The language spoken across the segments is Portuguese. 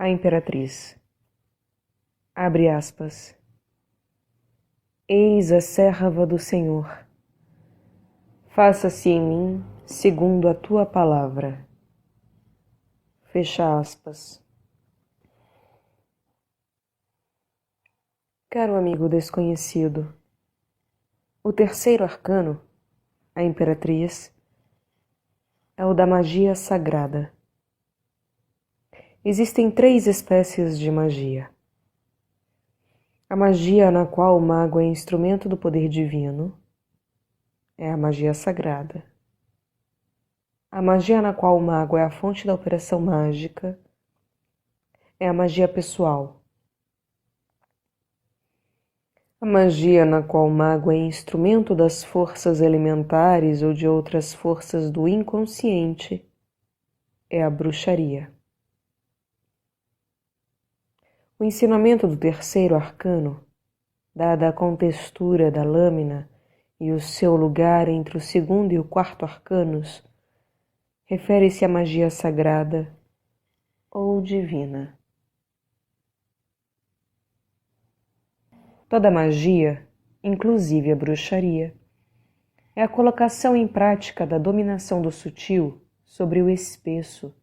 A Imperatriz. Abre aspas. Eis a serva do Senhor. Faça-se em mim segundo a tua palavra. Fecha aspas. Caro amigo desconhecido, o terceiro arcano, a Imperatriz, é o da magia sagrada. Existem 3 espécies de magia. A magia na qual o mago é instrumento do poder divino é a magia sagrada. A magia na qual o mago é a fonte da operação mágica é a magia pessoal. A magia na qual o mago é instrumento das forças elementares ou de outras forças do inconsciente é a bruxaria. O ensinamento do terceiro arcano, dada a contextura da lâmina e o seu lugar entre o segundo e o quarto arcanos, refere-se à magia sagrada ou divina. Toda magia, inclusive a bruxaria, é a colocação em prática da dominação do sutil sobre o espesso,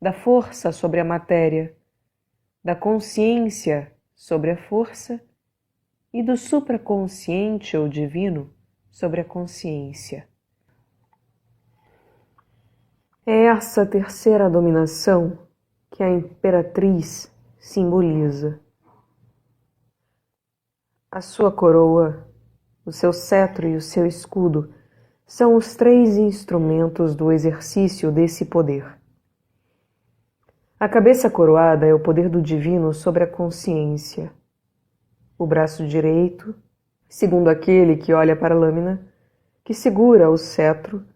da força sobre a matéria, da consciência sobre a força e do supraconsciente ou divino sobre a consciência. É essa terceira dominação que a Imperatriz simboliza. A sua coroa, o seu cetro e o seu escudo são os 3 instrumentos do exercício desse poder. A cabeça coroada é o poder do divino sobre a consciência. O braço direito, segundo aquele que olha para a lâmina, que segura o cetro,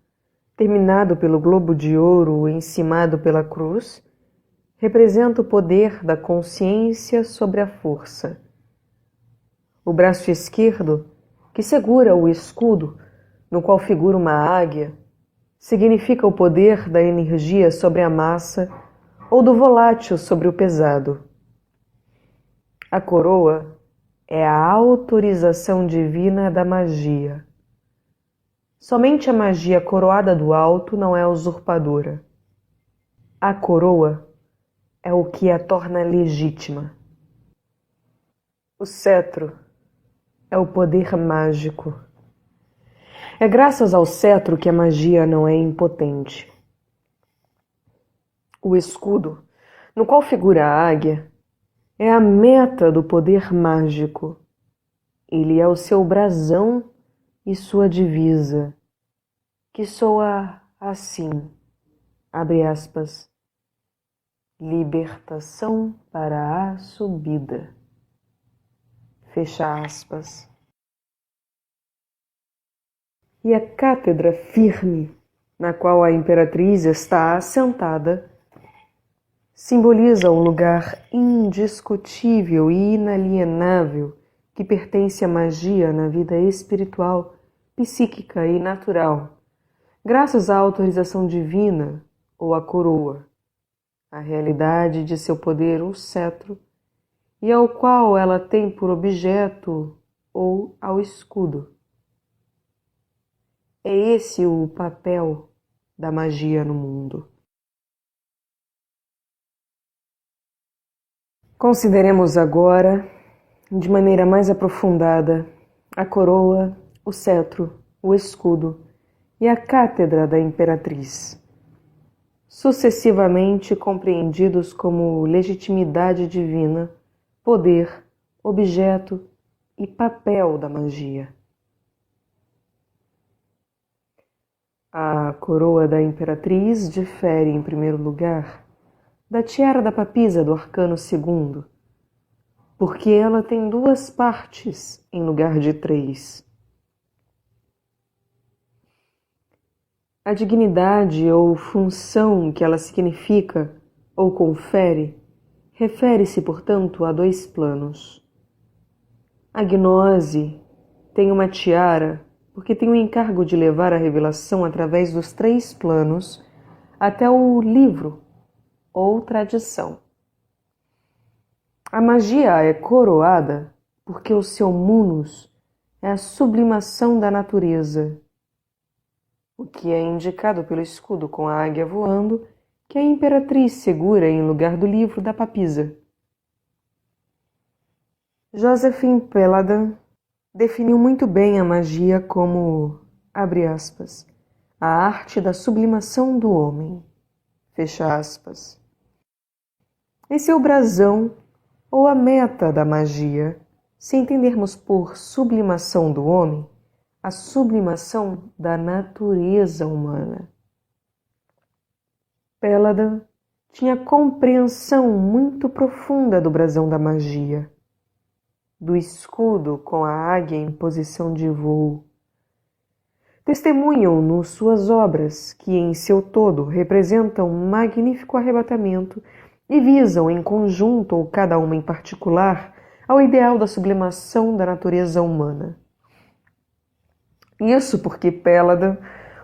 terminado pelo globo de ouro encimado pela cruz, representa o poder da consciência sobre a força. O braço esquerdo, que segura o escudo, no qual figura uma águia, significa o poder da energia sobre a massa ou do volátil sobre o pesado. A coroa é a autorização divina da magia. Somente a magia coroada do alto não é usurpadora. A coroa é o que a torna legítima. O cetro é o poder mágico. É graças ao cetro que a magia não é impotente. O escudo, no qual figura a águia, é a meta do poder mágico. Ele é o seu brasão e sua divisa, que soa assim, abre aspas, libertação para a subida, fecha aspas. E a cátedra firme, na qual a Imperatriz está assentada, simboliza um lugar indiscutível e inalienável que pertence à magia na vida espiritual, psíquica e natural, graças à autorização divina ou à coroa, à realidade de seu poder ou cetro, e ao qual ela tem por objeto ou ao escudo. É esse o papel da magia no mundo. Consideremos agora, de maneira mais aprofundada, a coroa, o cetro, o escudo e a cátedra da Imperatriz, sucessivamente compreendidos como legitimidade divina, poder, objeto e papel da magia. A coroa da Imperatriz difere, em primeiro lugar, da tiara da papisa do arcano segundo, porque ela tem 2 partes em lugar de 3. A dignidade ou função que ela significa ou confere refere-se, portanto, a 2 planos. A gnose tem uma tiara porque tem o encargo de levar a revelação através dos 3 planos até o livro ou tradição. A magia é coroada porque o seu munus é a sublimação da natureza, o que é indicado pelo escudo com a águia voando que a imperatriz segura em lugar do livro da papisa. Joséphine Péladan definiu muito bem a magia como, abre aspas, a arte da sublimação do homem, fecha aspas. Esse é o brasão ou a meta da magia, se entendermos por sublimação do homem, a sublimação da natureza humana. Péladan tinha compreensão muito profunda do brasão da magia, do escudo com a águia em posição de voo. Testemunham-no suas obras, que em seu todo representam um magnífico arrebatamento e visam em conjunto ou cada uma em particular ao ideal da sublimação da natureza humana. Isso porque Péladan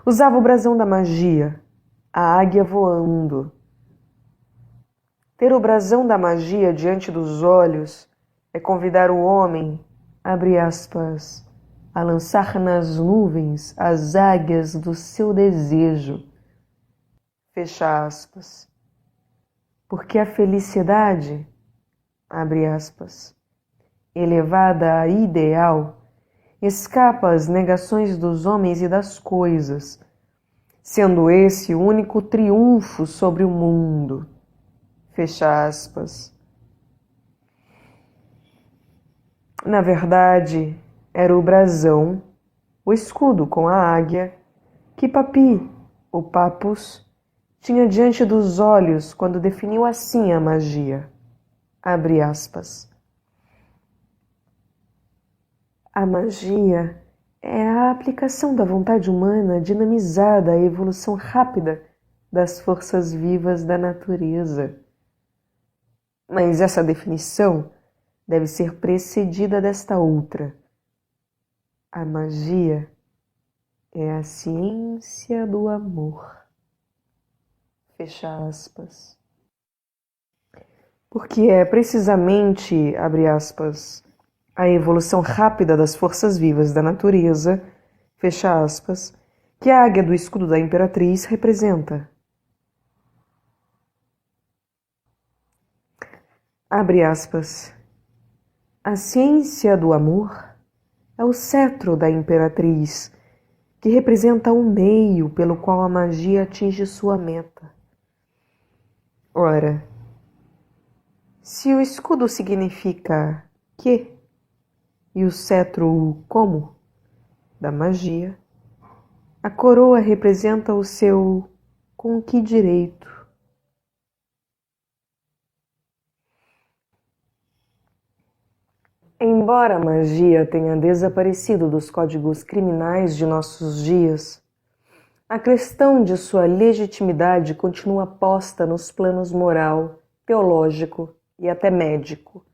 usava o brasão da magia, a águia voando. Ter o brasão da magia diante dos olhos é convidar o homem, abre aspas, a lançar nas nuvens as águias do seu desejo, fecha aspas. Porque a felicidade, abre aspas, elevada a ideal, escapa às negações dos homens e das coisas, sendo esse o único triunfo sobre o mundo, fecha aspas. Na verdade, era o brasão, o escudo com a águia, que Papi, o Papus, tinha diante dos olhos quando definiu assim a magia. Abre aspas. A magia é a aplicação da vontade humana dinamizada à evolução rápida das forças vivas da natureza. Mas essa definição deve ser precedida desta outra. A magia é a ciência do amor. Fecha aspas. Porque é precisamente, abre aspas, a evolução rápida das forças vivas da natureza, fecha aspas, que a águia do escudo da imperatriz representa. Abre aspas. A ciência do amor é o cetro da imperatriz, que representa um meio pelo qual a magia atinge sua meta. Ora, se o escudo significa que e o cetro o como da magia, a coroa representa o seu com que direito. Embora a magia tenha desaparecido dos códigos criminais de nossos dias, a questão de sua legitimidade continua posta nos planos moral, teológico e até médico.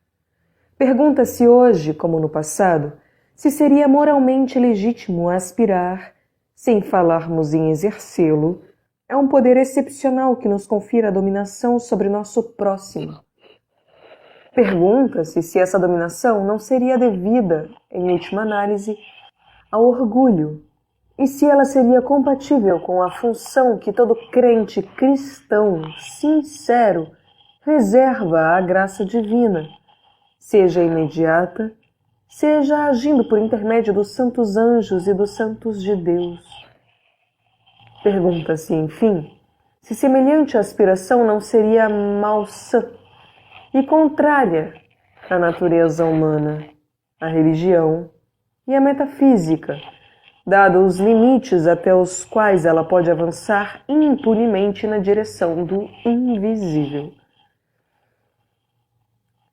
Pergunta-se hoje, como no passado, se seria moralmente legítimo aspirar, sem falarmos em exercê-lo, a um poder excepcional que nos confira a dominação sobre nosso próximo. Pergunta-se se essa dominação não seria devida, em última análise, ao orgulho, e se ela seria compatível com a função que todo crente cristão sincero reserva à graça divina, seja imediata, seja agindo por intermédio dos santos anjos e dos santos de Deus. Pergunta-se, enfim, se semelhante aspiração não seria malsã e contrária à natureza humana, à religião e à metafísica, dados os limites até os quais ela pode avançar impunemente na direção do invisível.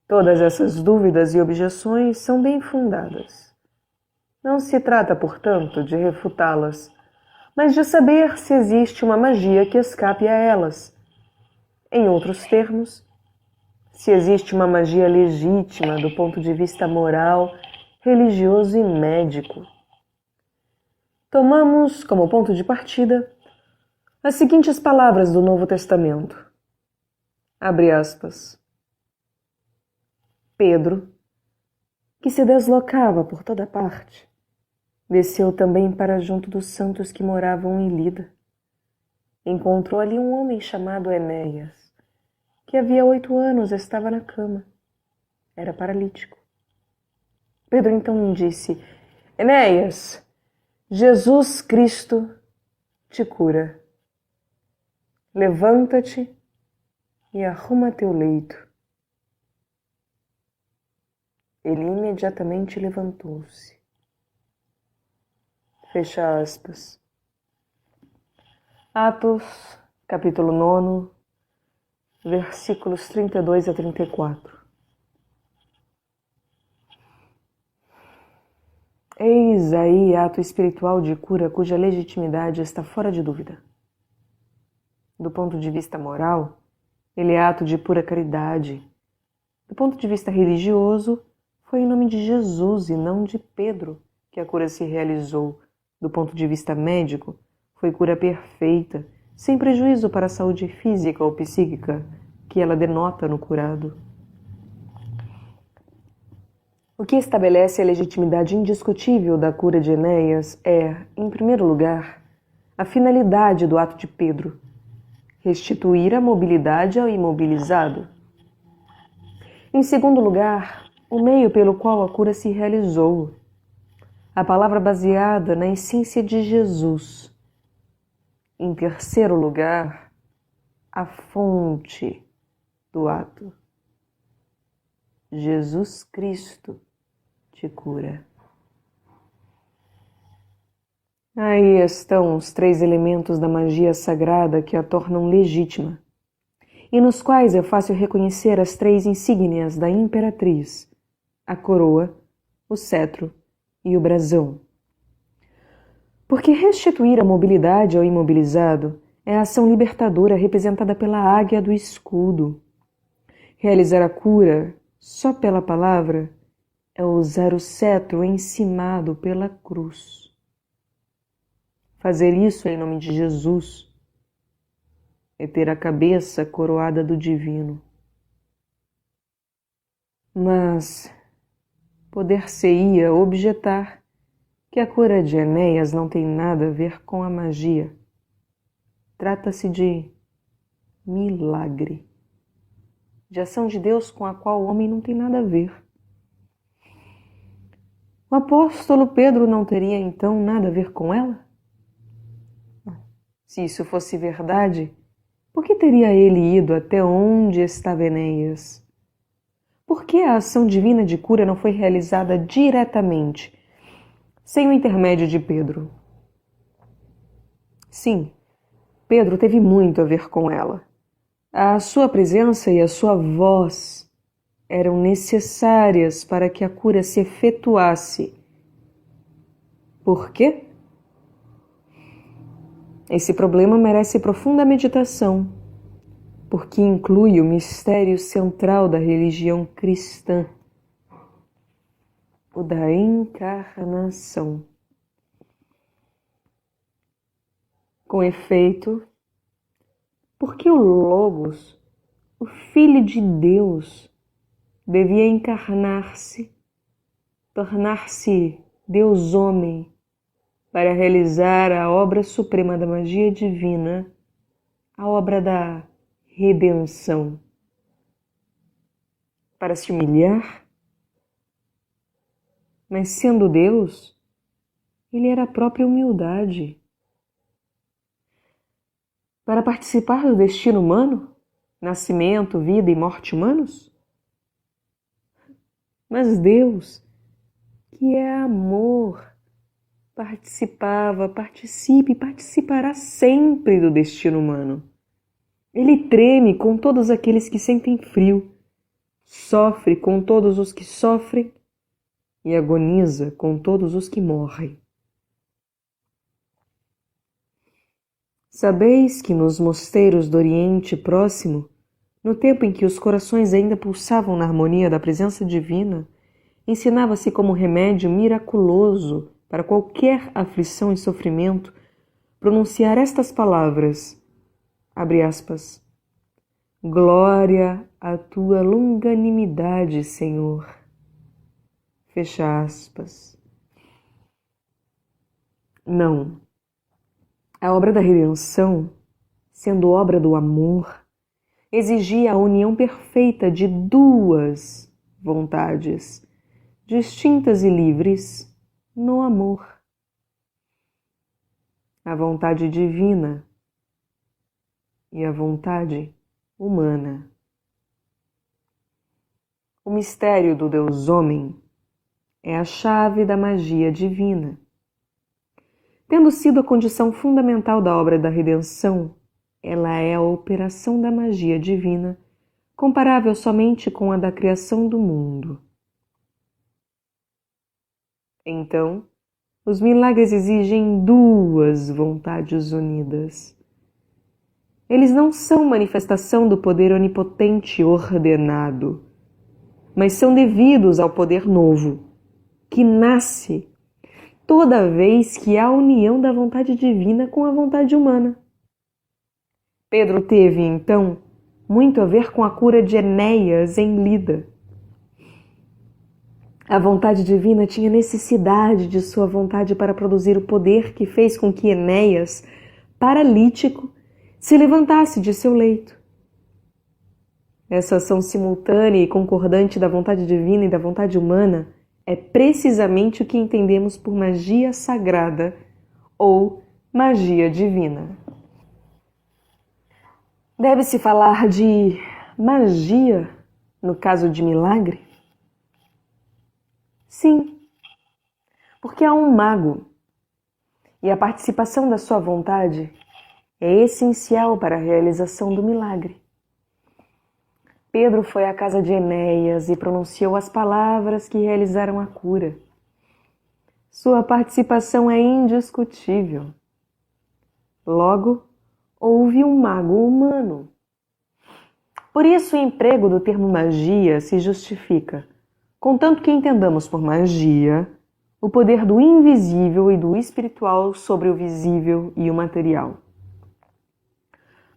Todas essas dúvidas e objeções são bem fundadas. Não se trata, portanto, de refutá-las, mas de saber se existe uma magia que escape a elas. Em outros termos, se existe uma magia legítima do ponto de vista moral, religioso e médico. Tomamos como ponto de partida as seguintes palavras do Novo Testamento. Abre aspas. Pedro, que se deslocava por toda parte, desceu também para junto dos santos que moravam em Lida. Encontrou ali um homem chamado Enéas, que havia 8 anos estava na cama. Era paralítico. Pedro então disse: Enéas, Jesus Cristo te cura. Levanta-te e arruma teu leito. Ele imediatamente levantou-se. Fecha aspas. Atos, capítulo 9, versículos 32 a 34. Eis aí ato espiritual de cura cuja legitimidade está fora de dúvida. Do ponto de vista moral, ele é ato de pura caridade. Do ponto de vista religioso, foi em nome de Jesus e não de Pedro que a cura se realizou. Do ponto de vista médico, foi cura perfeita, sem prejuízo para a saúde física ou psíquica que ela denota no curado. O que estabelece a legitimidade indiscutível da cura de Enéas é, em primeiro lugar, a finalidade do ato de Pedro: restituir a mobilidade ao imobilizado. Em segundo lugar, o meio pelo qual a cura se realizou. A palavra baseada na essência de Jesus. Em terceiro lugar, a fonte do ato. Jesus Cristo te cura. Aí estão os 3 elementos da magia sagrada que a tornam legítima, e nos quais é fácil reconhecer as 3 insígnias da imperatriz: a coroa, o cetro e o brasão. Porque restituir a mobilidade ao imobilizado é a ação libertadora representada pela águia do escudo. Realizar a cura só pela palavra é usar o cetro encimado pela cruz. Fazer isso em nome de Jesus é ter a cabeça coroada do divino. Mas poder-se-ia objetar que a cura de Enéas não tem nada a ver com a magia. Trata-se de milagre, de ação de Deus com a qual o homem não tem nada a ver. O apóstolo Pedro não teria então nada a ver com ela? Se isso fosse verdade, por que teria ele ido até onde estava Enéas? Por que a ação divina de cura não foi realizada diretamente, sem o intermédio de Pedro? Sim, Pedro teve muito a ver com ela. A sua presença e a sua voz eram necessárias para que a cura se efetuasse. Por quê? Esse problema merece profunda meditação, porque inclui o mistério central da religião cristã, o da encarnação. Com efeito, porque o Logos, o Filho de Deus, devia encarnar-se, tornar-se Deus-homem, para realizar a obra suprema da magia divina, a obra da redenção. Para se humilhar, mas sendo Deus, ele era a própria humildade. Para participar do destino humano, nascimento, vida e morte humanos? Mas Deus, que é amor, participa e participará sempre do destino humano. Ele treme com todos aqueles que sentem frio, sofre com todos os que sofrem e agoniza com todos os que morrem. Sabeis que nos mosteiros do Oriente Próximo, no tempo em que os corações ainda pulsavam na harmonia da presença divina, ensinava-se como remédio miraculoso para qualquer aflição e sofrimento pronunciar estas palavras, abre aspas, glória a tua longanimidade, Senhor. Fecha aspas. Não. A obra da redenção, sendo obra do amor, exigia a união perfeita de duas vontades, distintas e livres, no amor. A vontade divina e a vontade humana. O mistério do Deus-Homem é a chave da magia divina. Tendo sido a condição fundamental da obra da redenção, ela é a operação da magia divina, comparável somente com a da criação do mundo. Então, os milagres exigem duas vontades unidas. Eles não são manifestação do poder onipotente ordenado, mas são devidos ao poder novo, que nasce toda vez que há união da vontade divina com a vontade humana. Pedro teve, então, muito a ver com a cura de Enéas em Lida. A vontade divina tinha necessidade de sua vontade para produzir o poder que fez com que Enéas, paralítico, se levantasse de seu leito. Essa ação simultânea e concordante da vontade divina e da vontade humana é precisamente o que entendemos por magia sagrada ou magia divina. Deve-se falar de magia no caso de milagre? Sim, porque há um mago e a participação da sua vontade é essencial para a realização do milagre. Pedro foi à casa de Enéas e pronunciou as palavras que realizaram a cura. Sua participação é indiscutível. Logo, houve um mago humano. Por isso o emprego do termo magia se justifica, contanto que entendamos por magia o poder do invisível e do espiritual sobre o visível e o material.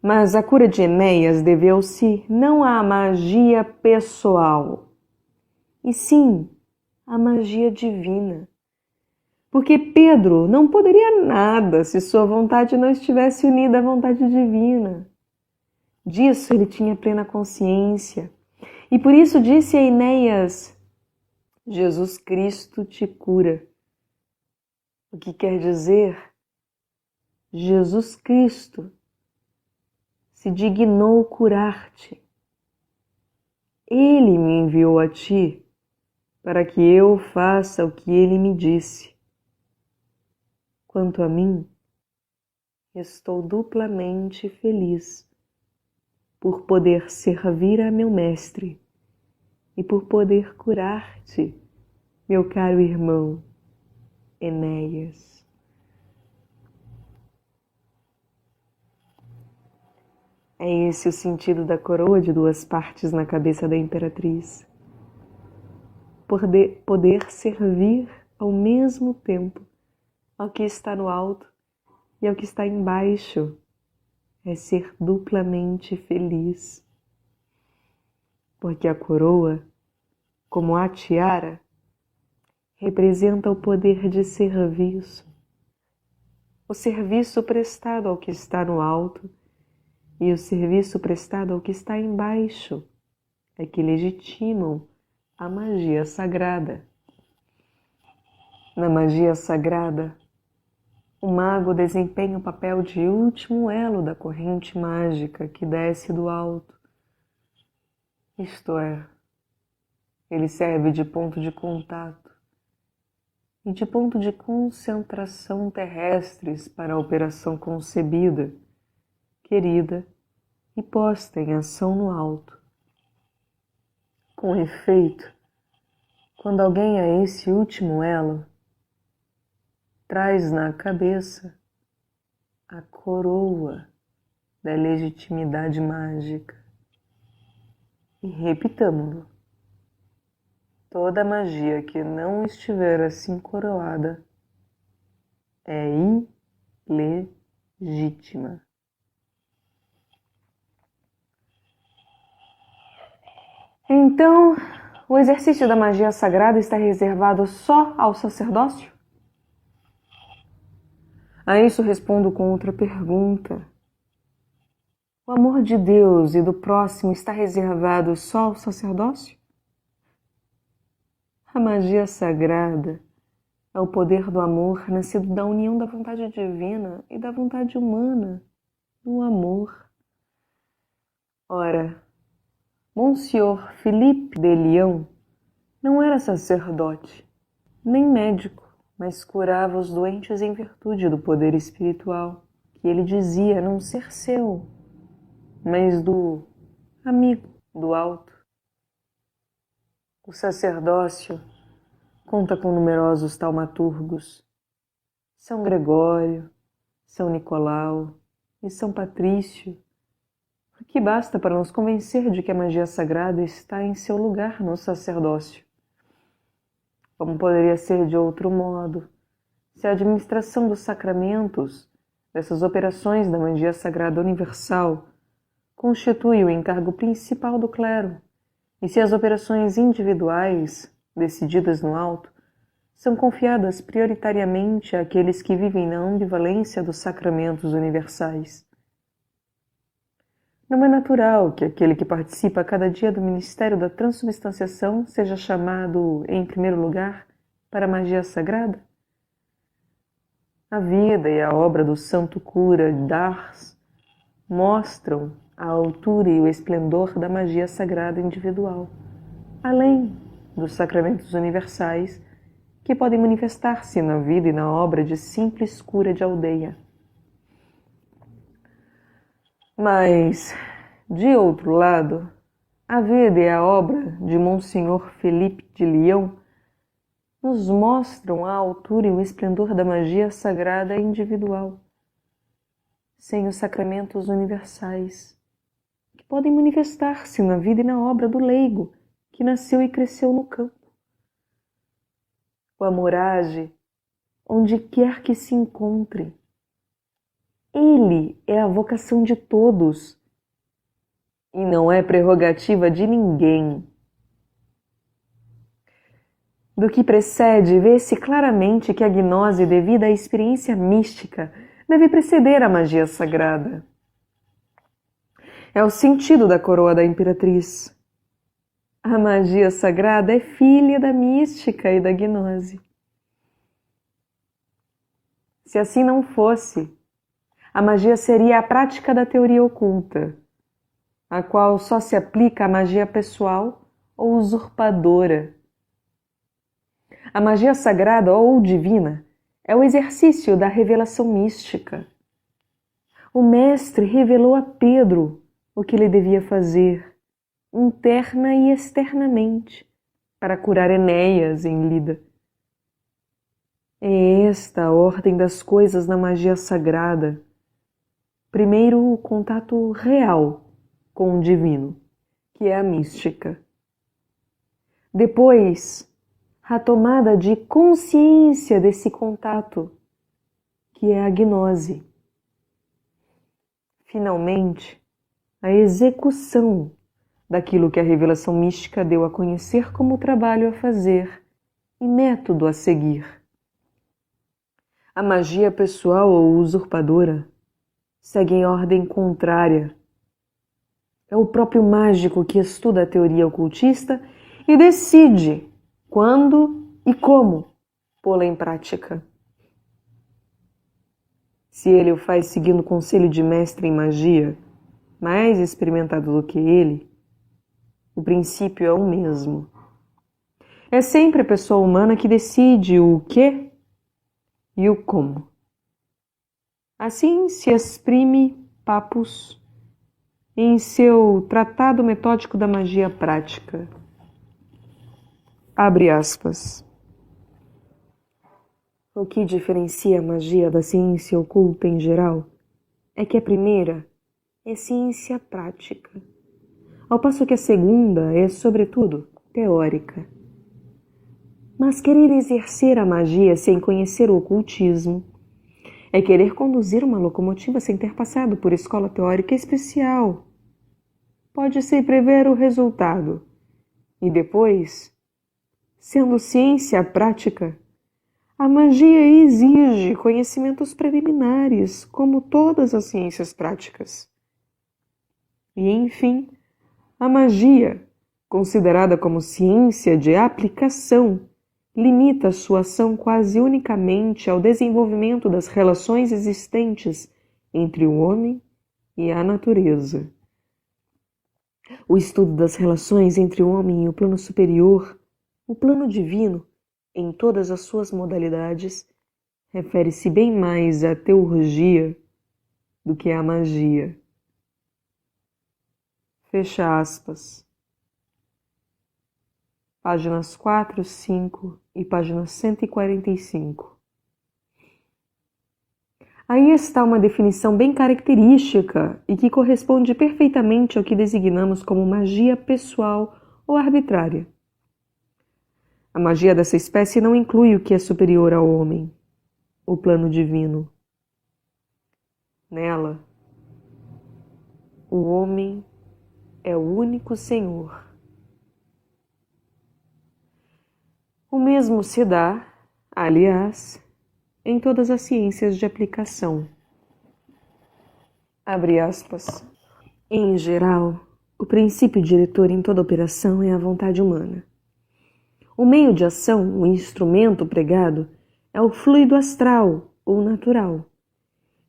Mas a cura de Enéas deveu-se não à magia pessoal, e sim à magia divina. Porque Pedro não poderia nada se sua vontade não estivesse unida à vontade divina. Disso ele tinha plena consciência, e por isso disse a Enéas: Jesus Cristo te cura. O que quer dizer? Jesus Cristo se dignou curar-te. Ele me enviou a ti para que eu faça o que ele me disse. Quanto a mim, estou duplamente feliz por poder servir a meu mestre e por poder curar-te, meu caro irmão Enéas. É esse o sentido da coroa de duas partes na cabeça da imperatriz. Poder servir ao mesmo tempo ao que está no alto e ao que está embaixo é ser duplamente feliz. Porque a coroa, como a tiara, representa o poder de serviço. O serviço prestado ao que está no alto e o serviço prestado ao que está embaixo é que legitimam a magia sagrada. Na magia sagrada, o mago desempenha o papel de último elo da corrente mágica que desce do alto. Isto é, ele serve de ponto de contato e de ponto de concentração terrestres para a operação concebida, querida e posta em ação no alto. Com efeito, quando alguém a esse último elo traz na cabeça a coroa da legitimidade mágica. E repitamo-lo: toda magia que não estiver assim coroada é ilegítima. Então, o exercício da magia sagrada está reservado só ao sacerdócio? A isso respondo com outra pergunta. O amor de Deus e do próximo está reservado só ao sacerdócio? A magia sagrada é o poder do amor nascido da união da vontade divina e da vontade humana, no amor. Ora, Monsieur Philippe de Lyon não era sacerdote, nem médico, mas curava os doentes em virtude do poder espiritual, que ele dizia não ser seu, mas do amigo do alto. O sacerdócio conta com numerosos taumaturgos, São Gregório, São Nicolau e São Patrício, o que basta para nos convencer de que a magia sagrada está em seu lugar no sacerdócio. Como poderia ser de outro modo, se a administração dos sacramentos, dessas operações da magia sagrada universal, constitui o encargo principal do clero, e se as operações individuais, decididas no alto, são confiadas prioritariamente àqueles que vivem na ambivalência dos sacramentos universais. Não é natural que aquele que participa a cada dia do ministério da transubstanciação seja chamado, em primeiro lugar, para a magia sagrada? A vida e a obra do santo cura d'Ars mostram a altura e o esplendor da magia sagrada individual, além dos sacramentos universais que podem manifestar-se na vida e na obra de simples cura de aldeia. Mas, de outro lado, a vida e a obra de Monsenhor Philippe de Lyon nos mostram a altura e o esplendor da magia sagrada individual, sem os sacramentos universais, que podem manifestar-se na vida e na obra do leigo, que nasceu e cresceu no campo. O amor age onde quer que se encontre. Ele é a vocação de todos e não é prerrogativa de ninguém. Do que precede, vê-se claramente que a gnose devida à experiência mística deve preceder a magia sagrada. É o sentido da coroa da imperatriz. A magia sagrada é filha da mística e da gnose. Se assim não fosse, a magia seria a prática da teoria oculta, a qual só se aplica à magia pessoal ou usurpadora. A magia sagrada ou divina é o exercício da revelação mística. O Mestre revelou a Pedro o que ele devia fazer, interna e externamente, para curar Enéas em Lida. É esta a ordem das coisas na magia sagrada. Primeiro, o contato real com o divino, que é a mística. Depois, a tomada de consciência desse contato, que é a gnose. Finalmente, a execução daquilo que a revelação mística deu a conhecer como trabalho a fazer e método a seguir. A magia pessoal ou usurpadora segue em ordem contrária. É o próprio mágico que estuda a teoria ocultista e decide quando e como pô-la em prática. Se ele o faz seguindo o conselho de mestre em magia, mais experimentado do que ele, o princípio é o mesmo. É sempre a pessoa humana que decide o que e o como. Assim se exprime Papus em seu Tratado Metódico da Magia Prática. Abre aspas. O que diferencia a magia da ciência oculta em geral é que a primeira é ciência prática, ao passo que a segunda é, sobretudo, teórica. Mas querer exercer a magia sem conhecer o ocultismo é querer conduzir uma locomotiva sem ter passado por escola teórica especial. Pode-se prever o resultado, E depois, sendo ciência prática, a magia exige conhecimentos preliminares, como todas as ciências práticas. E, enfim, a magia, considerada como ciência de aplicação, limita sua ação quase unicamente ao desenvolvimento das relações existentes entre o homem e a natureza. O estudo das relações entre o homem e o plano superior, o plano divino, em todas as suas modalidades, refere-se bem mais à teurgia do que à magia. Fecha aspas. Páginas 4, 5 e página 145. Aí está uma definição bem característica e que corresponde perfeitamente ao que designamos como magia pessoal ou arbitrária. A magia dessa espécie não inclui o que é superior ao homem, o plano divino. Nela, o homem é o único senhor. O mesmo se dá, aliás, em todas as ciências de aplicação. Abre aspas. Em geral, o princípio diretor em toda operação é a vontade humana. O meio de ação, o instrumento pregado, é o fluido astral ou natural,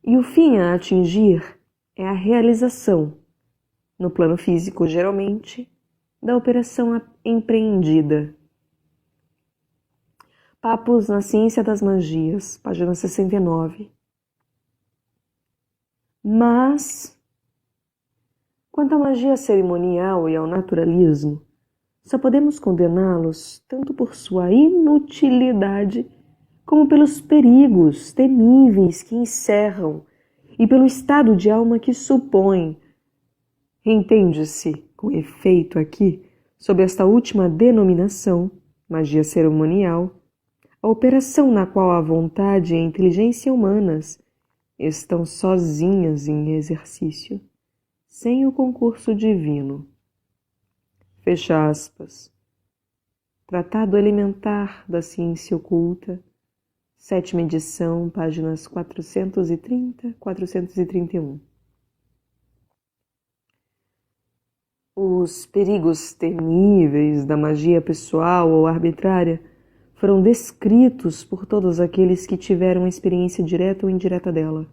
e o fim a atingir é a realização, no plano físico geralmente, da operação empreendida. Papos na Ciência das Magias, página 69. Mas, quanto à magia cerimonial e ao naturalismo, só podemos condená-los tanto por sua inutilidade como pelos perigos temíveis que encerram e pelo estado de alma que supõe. Entende-se, com efeito aqui, sob esta última denominação, magia cerimonial, a operação na qual a vontade e a inteligência humanas estão sozinhas em exercício, sem o concurso divino. Fecha aspas. Tratado Elementar da Ciência Oculta, 7ª edição, páginas 430 e 431. Os perigos temíveis da magia pessoal ou arbitrária foram descritos por todos aqueles que tiveram experiência direta ou indireta dela.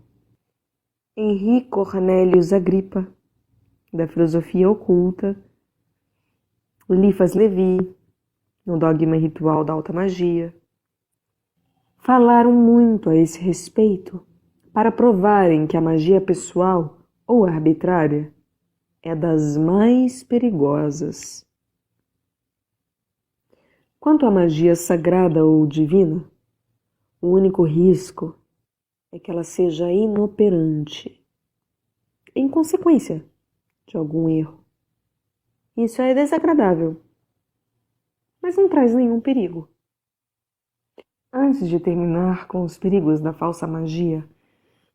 Henri Cornelius Agrippa, da Filosofia Oculta, Eliphas Levi, no Dogma Ritual da Alta Magia, falaram muito a esse respeito para provarem que a magia pessoal ou arbitrária é das mais perigosas. Quanto à magia sagrada ou divina, o único risco é que ela seja inoperante, em consequência de algum erro. Isso é desagradável, mas não traz nenhum perigo. Antes de terminar com os perigos da falsa magia,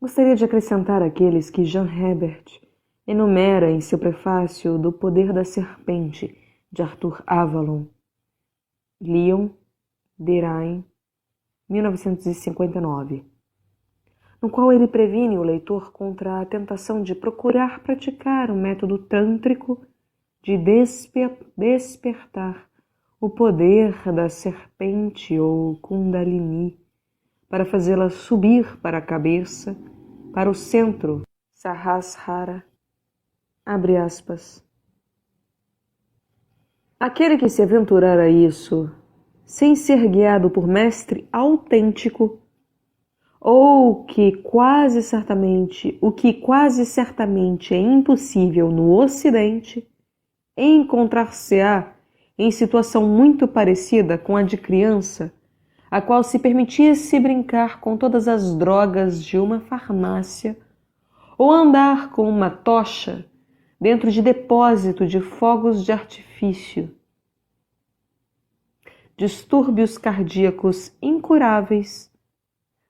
gostaria de acrescentar aqueles que Jean Hebert enumera em seu prefácio do Poder da Serpente, de Arthur Avalon, Lyon, Derain, 1959, no qual ele previne o leitor contra a tentação de procurar praticar um método tântrico de despertar o poder da serpente ou Kundalini para fazê-la subir para a cabeça, para o centro, Sahasrara. Abre aspas. Aquele que se aventurar a isso, sem ser guiado por mestre autêntico, o que quase certamente é impossível no Ocidente, encontrar-se-á em situação muito parecida com a de criança, a qual se permitisse brincar com todas as drogas de uma farmácia ou andar com uma tocha dentro de depósito de fogos de artifício. Distúrbios cardíacos incuráveis,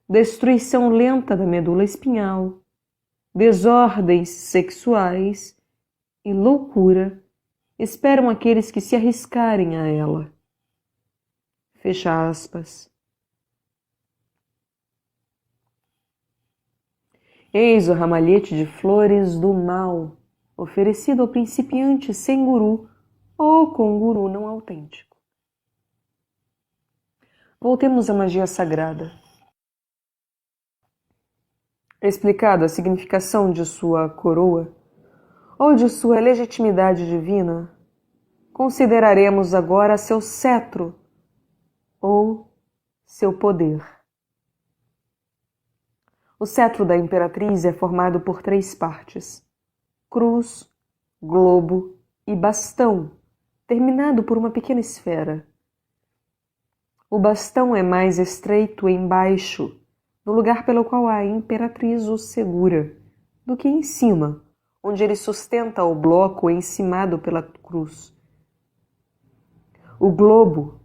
destruição lenta da medula espinhal, desordens sexuais e loucura esperam aqueles que se arriscarem a ela. Fecha aspas. Eis o ramalhete de flores do mal, oferecido ao principiante sem guru ou com guru não autêntico. Voltemos à magia sagrada. Explicada a significação de sua coroa ou de sua legitimidade divina, consideraremos agora seu cetro ou seu poder. O cetro da imperatriz é formado por 3 partes: cruz, globo e bastão, terminado por uma pequena esfera. O bastão é mais estreito embaixo, no lugar pelo qual a imperatriz o segura, do que em cima, onde ele sustenta o bloco encimado pela cruz. O globo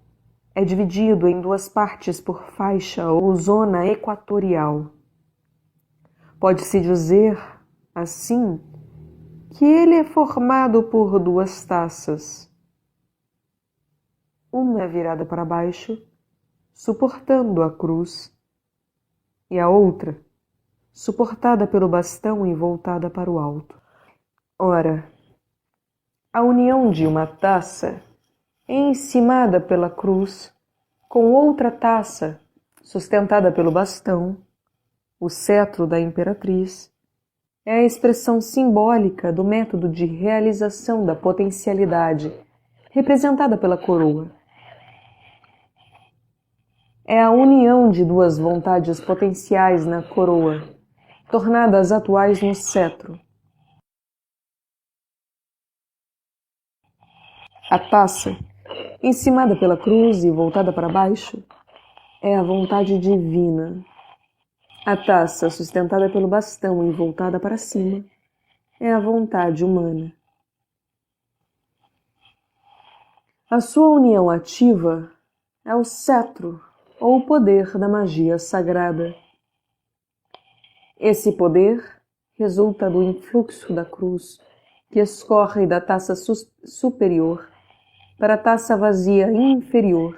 é dividido em 2 partes por faixa ou zona equatorial. Pode-se dizer, assim, que ele é formado por 2 taças. Uma virada para baixo, suportando a cruz, e a outra, suportada pelo bastão e voltada para o alto. Ora, a união de uma taça, encimada pela cruz, com outra taça, sustentada pelo bastão, o cetro da imperatriz, é a expressão simbólica do método de realização da potencialidade, representada pela coroa. É a união de 2 vontades potenciais na coroa, tornadas atuais no cetro. A taça, encimada pela cruz e voltada para baixo, é a vontade divina. A taça, sustentada pelo bastão e voltada para cima, é a vontade humana. A sua união ativa é o cetro ou o poder da magia sagrada. Esse poder resulta do influxo da cruz que escorre da taça superior para a taça vazia inferior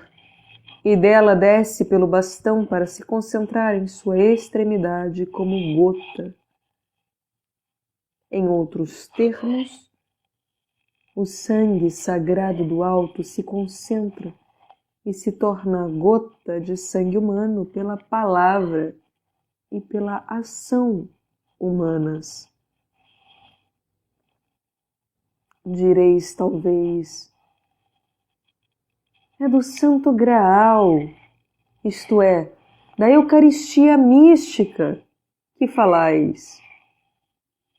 e dela desce pelo bastão para se concentrar em sua extremidade como gota. Em outros termos, o sangue sagrado do alto se concentra e se torna gota de sangue humano pela palavra e pela ação humanas. Direis talvez, é do Santo Graal, isto é, da Eucaristia mística, que falais.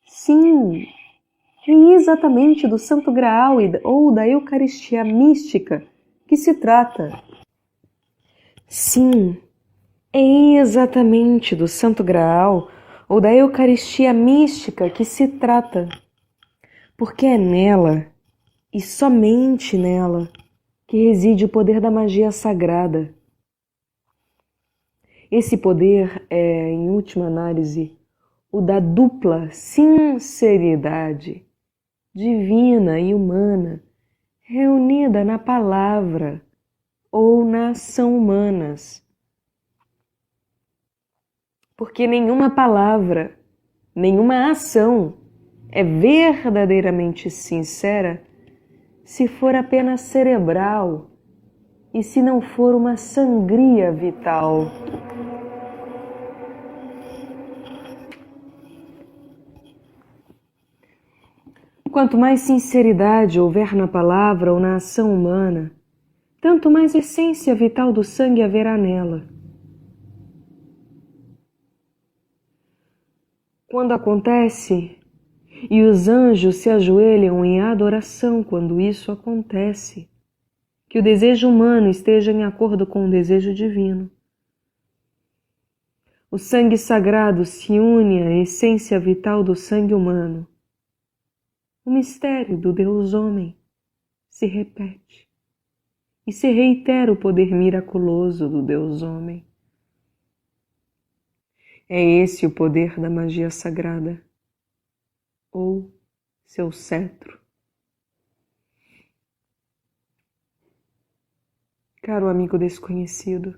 Sim, é exatamente do Santo Graal ou da Eucaristia mística que se trata. Sim, é exatamente do Santo Graal ou da Eucaristia mística que se trata, porque é nela, e somente nela, que reside o poder da magia sagrada. Esse poder é, em última análise, o da dupla sinceridade divina e humana reunida na palavra ou na ação humanas. Porque nenhuma palavra, nenhuma ação é verdadeiramente sincera se for apenas cerebral e se não for uma sangria vital. Quanto mais sinceridade houver na palavra ou na ação humana, tanto mais essência vital do sangue haverá nela. Quando acontece, e os anjos se ajoelham em adoração quando isso acontece, que o desejo humano esteja em acordo com o desejo divino. O sangue sagrado se une à essência vital do sangue humano. O mistério do Deus-Homem se repete e se reitera o poder miraculoso do Deus-Homem. É esse o poder da magia sagrada, ou seu cetro. Caro amigo desconhecido,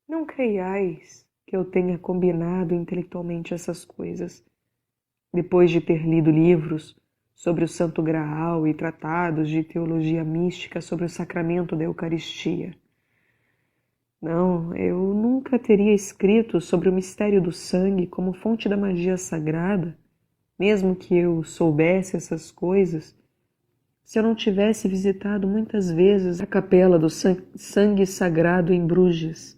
não creiais que eu tenha combinado intelectualmente essas coisas, depois de ter lido livros sobre o Santo Graal e tratados de teologia mística sobre o sacramento da Eucaristia. Não, eu nunca teria escrito sobre o mistério do sangue como fonte da magia sagrada, mesmo que eu soubesse essas coisas, se eu não tivesse visitado muitas vezes a capela do sangue sagrado em Bruges.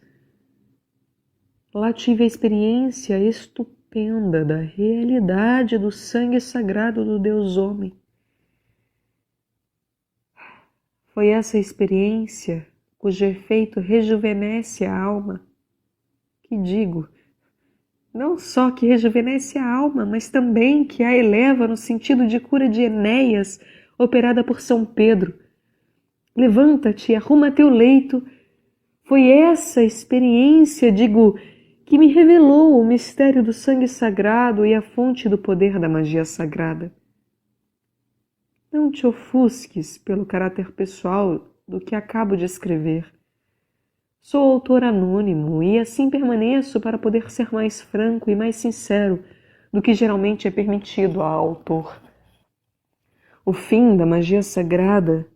Lá tive a experiência estupenda da realidade do sangue sagrado do Deus homem. Foi essa experiência cujo efeito rejuvenesce a alma, que digo, não só que rejuvenesce a alma, mas também que a eleva no sentido de cura de Enéas, operada por São Pedro. Levanta-te, arruma teu leito. Foi essa experiência, digo, que me revelou o mistério do sangue sagrado e a fonte do poder da magia sagrada. Não te ofusques pelo caráter pessoal do que acabo de escrever. Sou autor anônimo e assim permaneço para poder ser mais franco e mais sincero do que geralmente é permitido ao autor. O fim da magia sagrada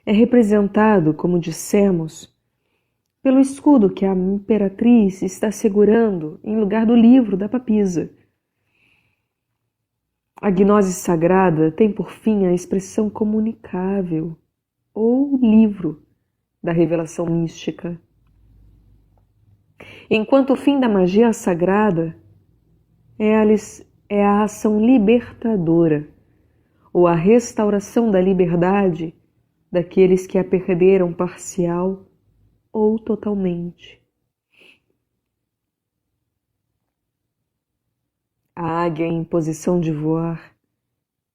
é representado, como dissemos, pelo escudo que a imperatriz está segurando em lugar do livro da papisa. A gnose sagrada tem por fim a expressão comunicável, ou livro, da revelação mística. Enquanto o fim da magia sagrada é a ação libertadora, ou a restauração da liberdade daqueles que a perderam parcial ou totalmente. A águia em posição de voar,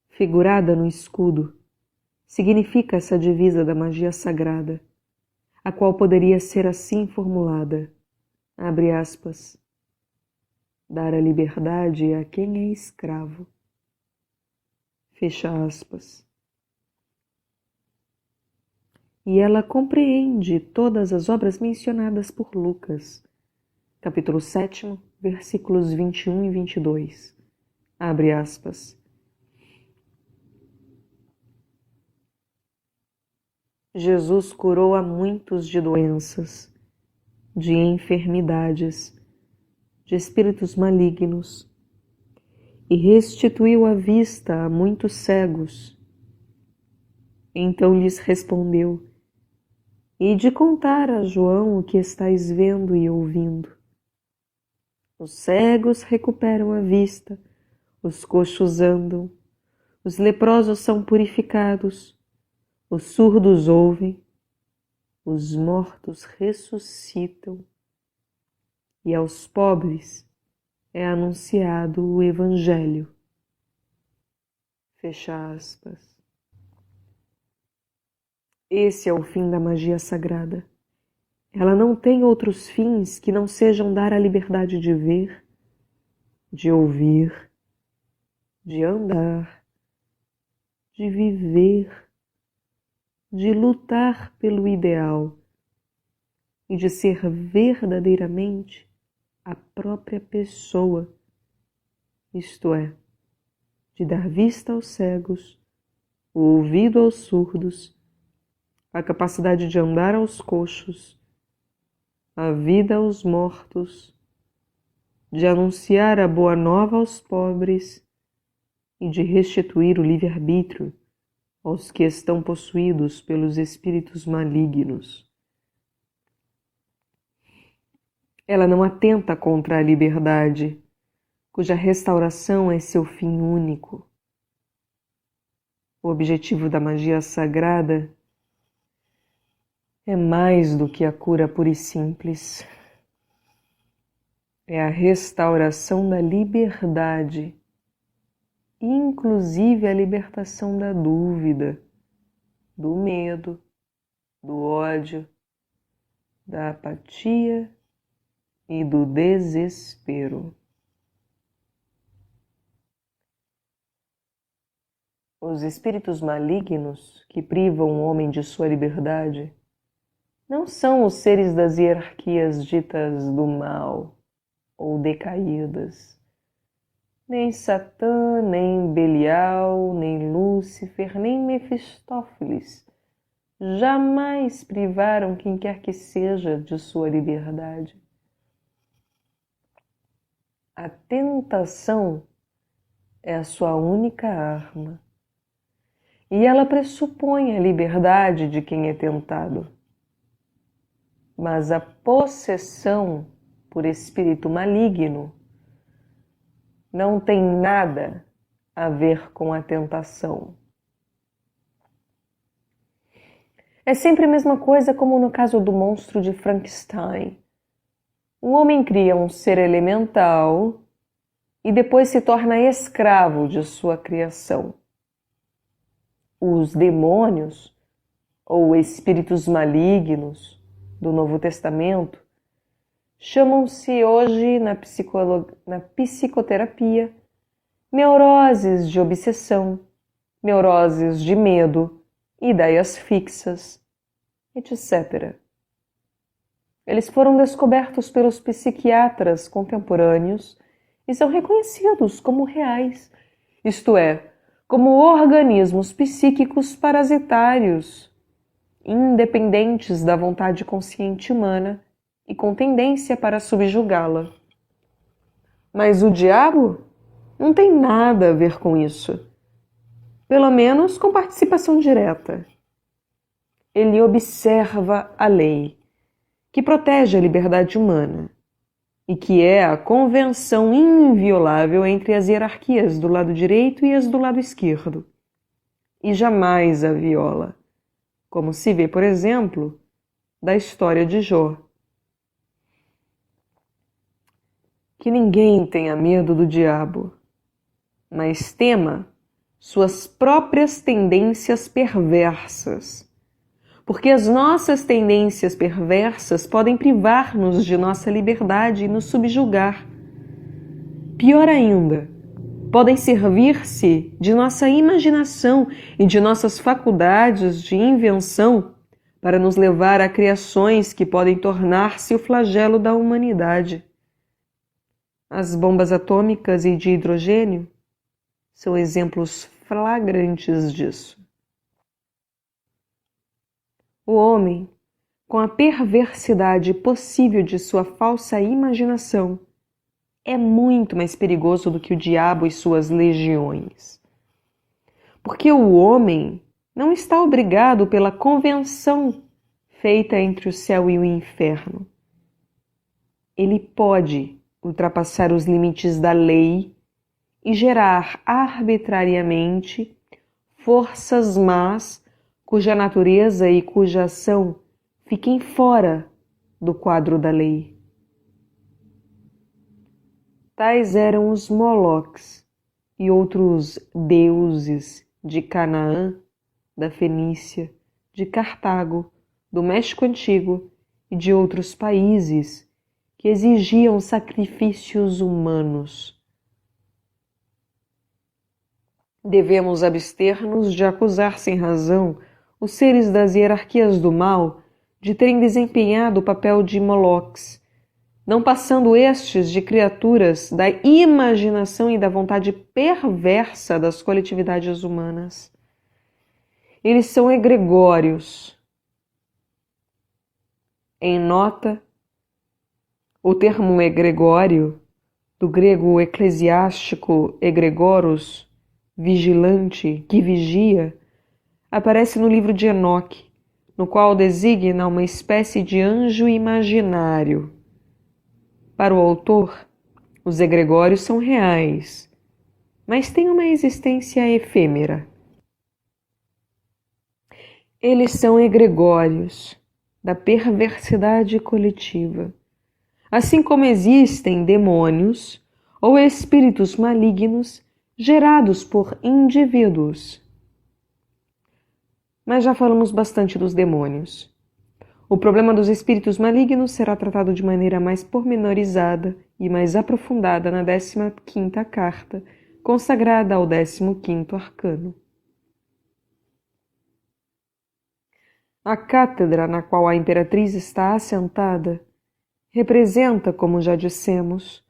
figurada no escudo, significa essa divisa da magia sagrada, a qual poderia ser assim formulada, abre aspas, dar a liberdade a quem é escravo, fecha aspas. E ela compreende todas as obras mencionadas por Lucas, capítulo 7, versículos 21 e 22. Abre aspas. Jesus curou a muitos de doenças, de enfermidades, de espíritos malignos, e restituiu a vista a muitos cegos. Então lhes respondeu: Ide contar a João o que estáis vendo e ouvindo. Os cegos recuperam a vista, os coxos andam, os leprosos são purificados, os surdos ouvem, os mortos ressuscitam, e aos pobres é anunciado o Evangelho. Fecha aspas. Esse é o fim da magia sagrada. Ela não tem outros fins que não sejam dar a liberdade de ver, de ouvir, de andar, de viver, de lutar pelo ideal e de ser verdadeiramente a própria pessoa, isto é, de dar vista aos cegos, o ouvido aos surdos, a capacidade de andar aos coxos, a vida aos mortos, de anunciar a boa nova aos pobres e de restituir o livre-arbítrio aos que estão possuídos pelos espíritos malignos. Ela não atenta contra a liberdade, cuja restauração é seu fim único. O objetivo da magia sagrada é mais do que a cura pura e simples. É a restauração da liberdade, inclusive a libertação da dúvida, do medo, do ódio, da apatia e do desespero. Os espíritos malignos que privam o homem de sua liberdade não são os seres das hierarquias ditas do mal ou decaídas. Nem Satã, nem Belial, nem Lúcifer, nem Mefistófeles jamais privaram quem quer que seja de sua liberdade. A tentação é a sua única arma, e ela pressupõe a liberdade de quem é tentado. Mas a possessão por espírito maligno não tem nada a ver com a tentação. É sempre a mesma coisa como no caso do monstro de Frankenstein. O homem cria um ser elemental e depois se torna escravo de sua criação. Os demônios, ou espíritos malignos do Novo Testamento, chamam-se hoje na psicoterapia neuroses de obsessão, neuroses de medo, ideias fixas, etc. Eles foram descobertos pelos psiquiatras contemporâneos e são reconhecidos como reais, isto é, como organismos psíquicos parasitários, independentes da vontade consciente humana e com tendência para subjugá-la. Mas o diabo não tem nada a ver com isso. Pelo menos com participação direta. Ele observa a lei, que protege a liberdade humana, e que é a convenção inviolável entre as hierarquias do lado direito e as do lado esquerdo, e jamais a viola, como se vê, por exemplo, da história de Jó. Que ninguém tenha medo do diabo, mas tema suas próprias tendências perversas, porque as nossas tendências perversas podem privar-nos de nossa liberdade e nos subjugar. Pior ainda, podem servir-se de nossa imaginação e de nossas faculdades de invenção para nos levar a criações que podem tornar-se o flagelo da humanidade. As bombas atômicas e de hidrogênio são exemplos flagrantes disso. O homem, com a perversidade possível de sua falsa imaginação, é muito mais perigoso do que o diabo e suas legiões. Porque o homem não está obrigado pela convenção feita entre o céu e o inferno. Ele pode ultrapassar os limites da lei e gerar arbitrariamente forças más cuja natureza e cuja ação fiquem fora do quadro da lei. Tais eram os Moloques e outros deuses de Canaã, da Fenícia, de Cartago, do México Antigo e de outros países que exigiam sacrifícios humanos. Devemos abster-nos de acusar sem razão os seres das hierarquias do mal de terem desempenhado o papel de Moloques, não passando estes de criaturas da imaginação e da vontade perversa das coletividades humanas. Eles são egregórios. Em nota, o termo egregório, do grego eclesiástico egregoros, vigilante, que vigia, aparece no livro de Enoque, no qual designa uma espécie de anjo imaginário. Para o autor, os egregórios são reais, mas têm uma existência efêmera. Eles são egregórios da perversidade coletiva, assim como existem demônios ou espíritos malignos gerados por indivíduos. Mas já falamos bastante dos demônios. O problema dos espíritos malignos será tratado de maneira mais pormenorizada e mais aprofundada na 15ª carta, consagrada ao 15º arcano. A cátedra na qual a imperatriz está assentada representa, como já dissemos,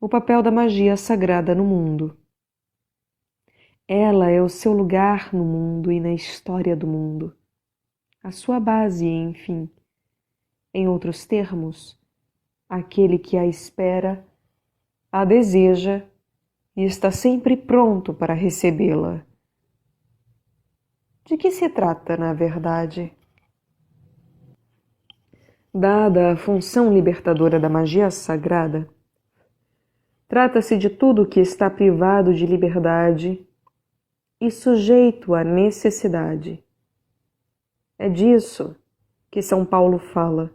o papel da magia sagrada no mundo. Ela é o seu lugar no mundo e na história do mundo, a sua base, enfim. Em outros termos, aquele que a espera, a deseja e está sempre pronto para recebê-la. De que se trata, na verdade? Dada a função libertadora da magia sagrada, trata-se de tudo que está privado de liberdade e sujeito à necessidade. É disso que São Paulo fala.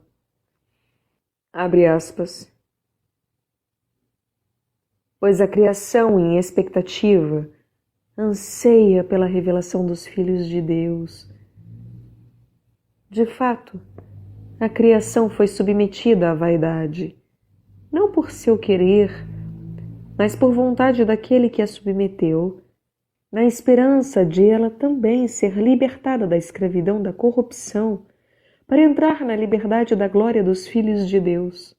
Abre aspas. Pois a criação em expectativa anseia pela revelação dos filhos de Deus. De fato, a criação foi submetida à vaidade, não por seu querer, mas por vontade daquele que a submeteu, na esperança de ela também ser libertada da escravidão da corrupção, para entrar na liberdade da glória dos filhos de Deus.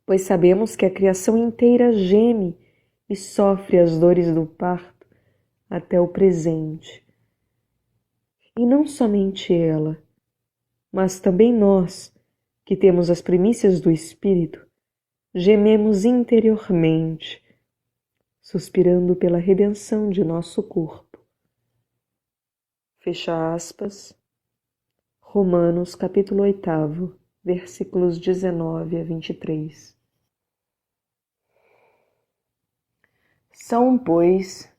Pois sabemos que a criação inteira geme e sofre as dores do parto até o presente. E não somente ela, mas também nós, que temos as primícias do Espírito, gememos interiormente, suspirando pela redenção de nosso corpo. Fecha aspas. Romanos capítulo 8, versículos 19 a 23. São, pois,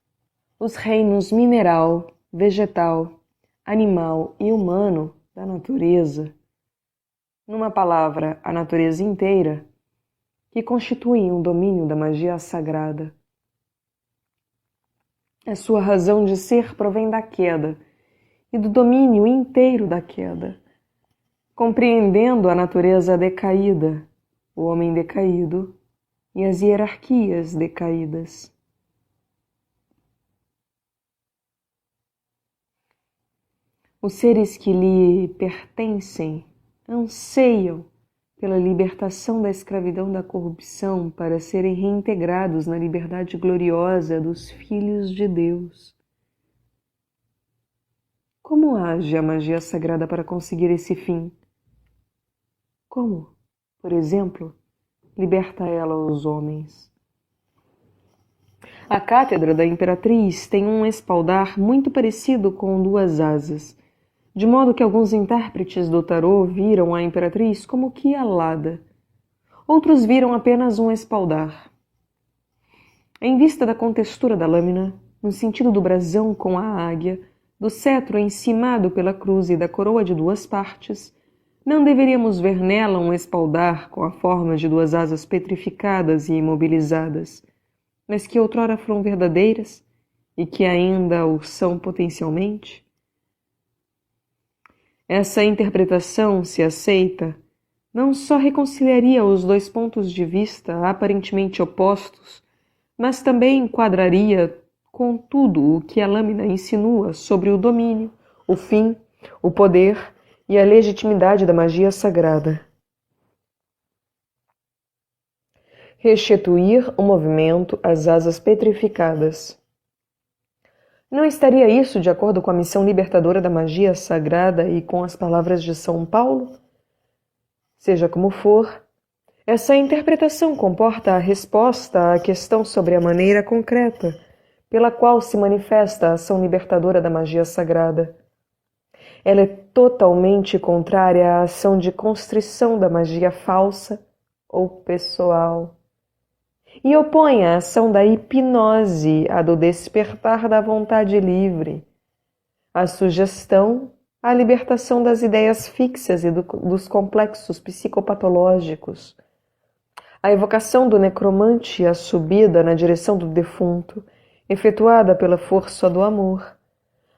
os reinos mineral, vegetal, animal e humano da natureza, numa palavra, a natureza inteira, que constituem um domínio da magia sagrada. A sua razão de ser provém da queda e do domínio inteiro da queda, compreendendo a natureza decaída, o homem decaído e as hierarquias decaídas. Os seres que lhe pertencem anseiam pela libertação da escravidão da corrupção para serem reintegrados na liberdade gloriosa dos filhos de Deus. Como age a magia sagrada para conseguir esse fim? Como, por exemplo, liberta ela os homens? A cátedra da imperatriz tem um espaldar muito parecido com duas asas, de modo que alguns intérpretes do tarô viram a imperatriz como que alada. Outros viram apenas um espaldar. Em vista da contextura da lâmina, no sentido do brasão com a águia, do cetro encimado pela cruz e da coroa de duas partes, não deveríamos ver nela um espaldar com a forma de duas asas petrificadas e imobilizadas, mas que outrora foram verdadeiras e que ainda o são potencialmente? Essa interpretação, se aceita, não só reconciliaria os dois pontos de vista aparentemente opostos, mas também enquadraria com tudo o que a lâmina insinua sobre o domínio, o fim, o poder e a legitimidade da magia sagrada. Restituir o movimento às asas petrificadas. Não estaria isso de acordo com a missão libertadora da magia sagrada e com as palavras de São Paulo? Seja como for, essa interpretação comporta a resposta à questão sobre a maneira concreta pela qual se manifesta a ação libertadora da magia sagrada. Ela é totalmente contrária à ação de constrição da magia falsa ou pessoal, e opõe a ação da hipnose à do despertar da vontade livre, a sugestão à libertação das ideias fixas e dos complexos psicopatológicos, a evocação do necromante e a subida na direção do defunto, efetuada pela força do amor,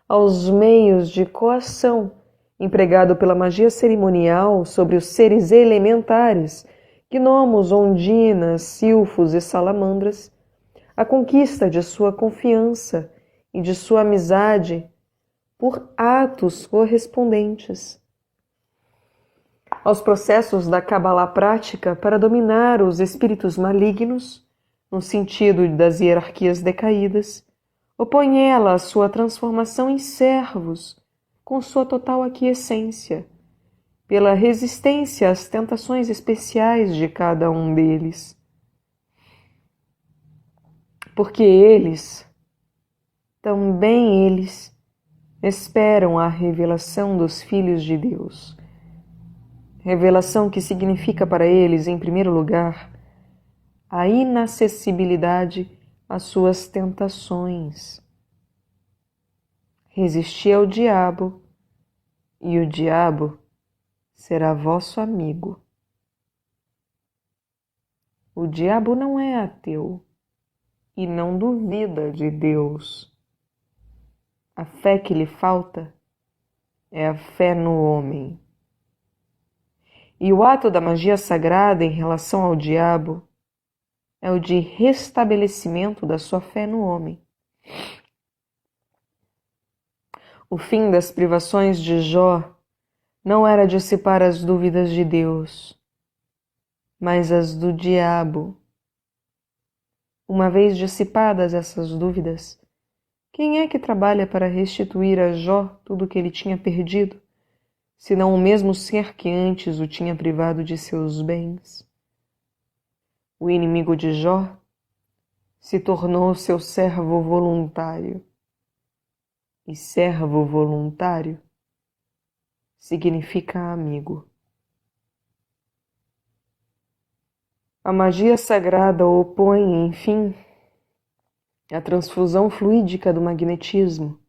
aos meios de coação empregado pela magia cerimonial sobre os seres elementares, gnomos, ondinas, silfos e salamandras, a conquista de sua confiança e de sua amizade por atos correspondentes aos processos da Cábala prática para dominar os espíritos malignos, no sentido das hierarquias decaídas, opõe ela a sua transformação em servos, com sua total aquiescência, pela resistência às tentações especiais de cada um deles. Porque eles, também eles, esperam a revelação dos filhos de Deus. Revelação que significa para eles, em primeiro lugar, a inacessibilidade às suas tentações. Resisti ao diabo, e o diabo será vosso amigo. O diabo não é ateu e não duvida de Deus. A fé que lhe falta é a fé no homem. E o ato da magia sagrada em relação ao diabo é o de restabelecimento da sua fé no homem. O fim das privações de Jó não era dissipar as dúvidas de Deus, mas as do diabo. Uma vez dissipadas essas dúvidas, quem é que trabalha para restituir a Jó tudo o que ele tinha perdido, senão o mesmo ser que antes o tinha privado de seus bens? O inimigo de Jó se tornou seu servo voluntário. E servo voluntário significa amigo. A magia sagrada opõe, enfim, a transfusão fluídica do magnetismo,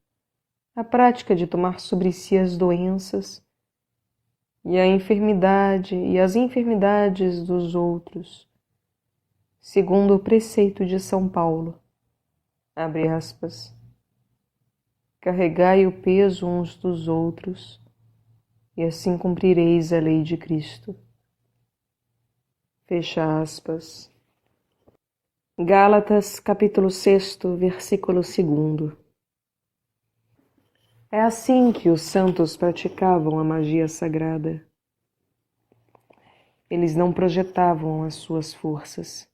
a prática de tomar sobre si as doenças e a enfermidade e as enfermidades dos outros, segundo o preceito de São Paulo, abre aspas, carregai o peso uns dos outros, e assim cumprireis a lei de Cristo. Fecha aspas. Gálatas, capítulo 6, versículo 2. É assim que os santos praticavam a magia sagrada. Eles não projetavam as suas forças,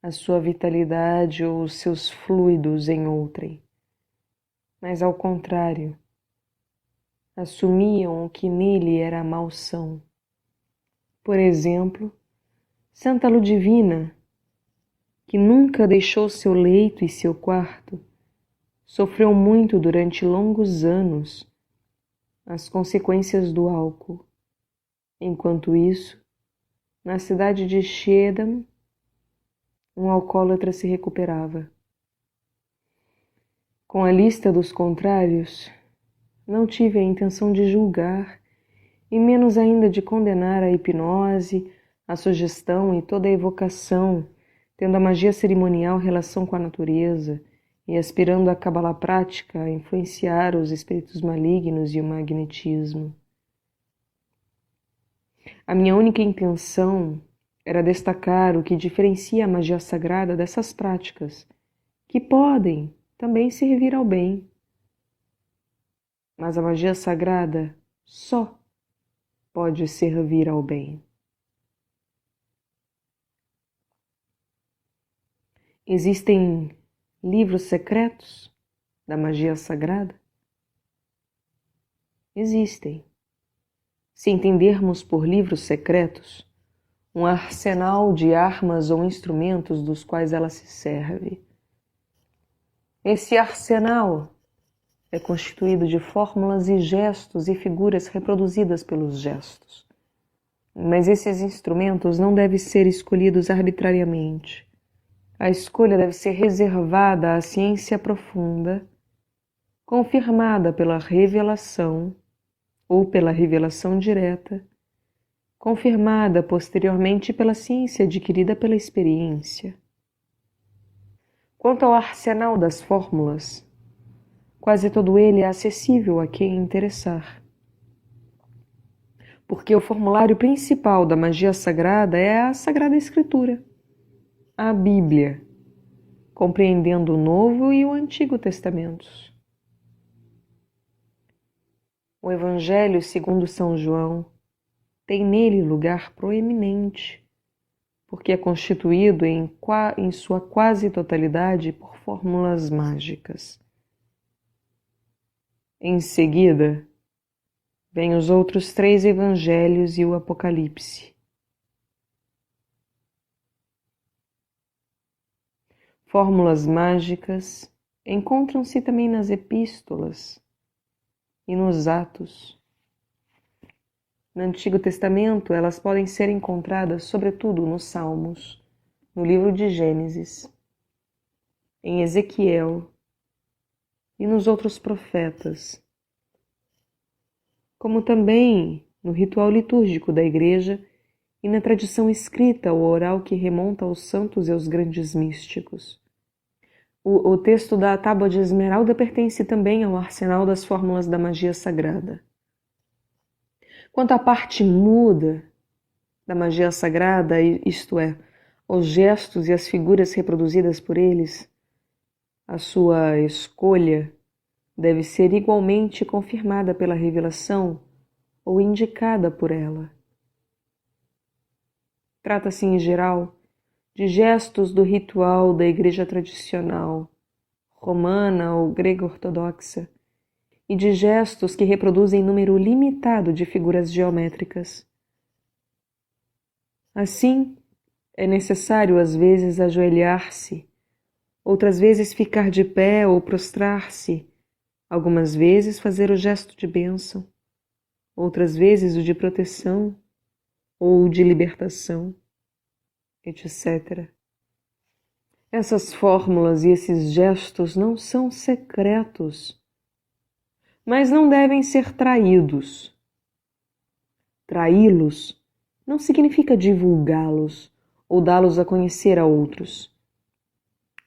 a sua vitalidade ou os seus fluidos em outrem, mas ao contrário, assumiam o que nele era a malsão. Por exemplo, Santa Ludivina, que nunca deixou seu leito e seu quarto, sofreu muito durante longos anos as consequências do álcool. Enquanto isso, na cidade de Schiedam, um alcoólatra se recuperava. Com a lista dos contrários, não tive a intenção de julgar, e menos ainda de condenar a hipnose, a sugestão e toda a evocação, tendo a magia cerimonial relação com a natureza e aspirando a cábala prática a influenciar os espíritos malignos e o magnetismo. A minha única intenção era destacar o que diferencia a magia sagrada dessas práticas, que podem também servir ao bem. Mas a magia sagrada só pode servir ao bem. Existem livros secretos da magia sagrada? Existem. Se entendermos por livros secretos, um arsenal de armas ou instrumentos dos quais ela se serve. Esse arsenal é constituído de fórmulas e gestos e figuras reproduzidas pelos gestos. Mas esses instrumentos não devem ser escolhidos arbitrariamente. A escolha deve ser reservada à ciência profunda, confirmada pela revelação ou pela revelação direta, confirmada posteriormente pela ciência adquirida pela experiência. Quanto ao arsenal das fórmulas, quase todo ele é acessível a quem interessar. Porque o formulário principal da magia sagrada é a Sagrada Escritura, a Bíblia, compreendendo o Novo e o Antigo Testamentos. O Evangelho segundo São João tem nele lugar proeminente, porque é constituído em sua quase totalidade por fórmulas mágicas. Em seguida, vêm os outros 3 evangelhos e o Apocalipse. Fórmulas mágicas encontram-se também nas epístolas e nos Atos. No Antigo Testamento, elas podem ser encontradas sobretudo nos Salmos, no livro de Gênesis, em Ezequiel e nos outros profetas, como também no ritual litúrgico da Igreja e na tradição escrita ou oral que remonta aos santos e aos grandes místicos. O texto da Tábua de Esmeralda pertence também ao arsenal das fórmulas da magia sagrada. Quanto à parte muda da magia sagrada, isto é, os gestos e as figuras reproduzidas por eles, a sua escolha deve ser igualmente confirmada pela revelação ou indicada por ela. Trata-se, em geral, de gestos do ritual da Igreja tradicional, romana ou grego-ortodoxa, e de gestos que reproduzem número limitado de figuras geométricas. Assim, é necessário às vezes ajoelhar-se, outras vezes ficar de pé ou prostrar-se, algumas vezes fazer o gesto de bênção, outras vezes o de proteção ou de libertação, etc. Essas fórmulas e esses gestos não são secretos, mas não devem ser traídos. Traí-los não significa divulgá-los ou dá-los a conhecer a outros.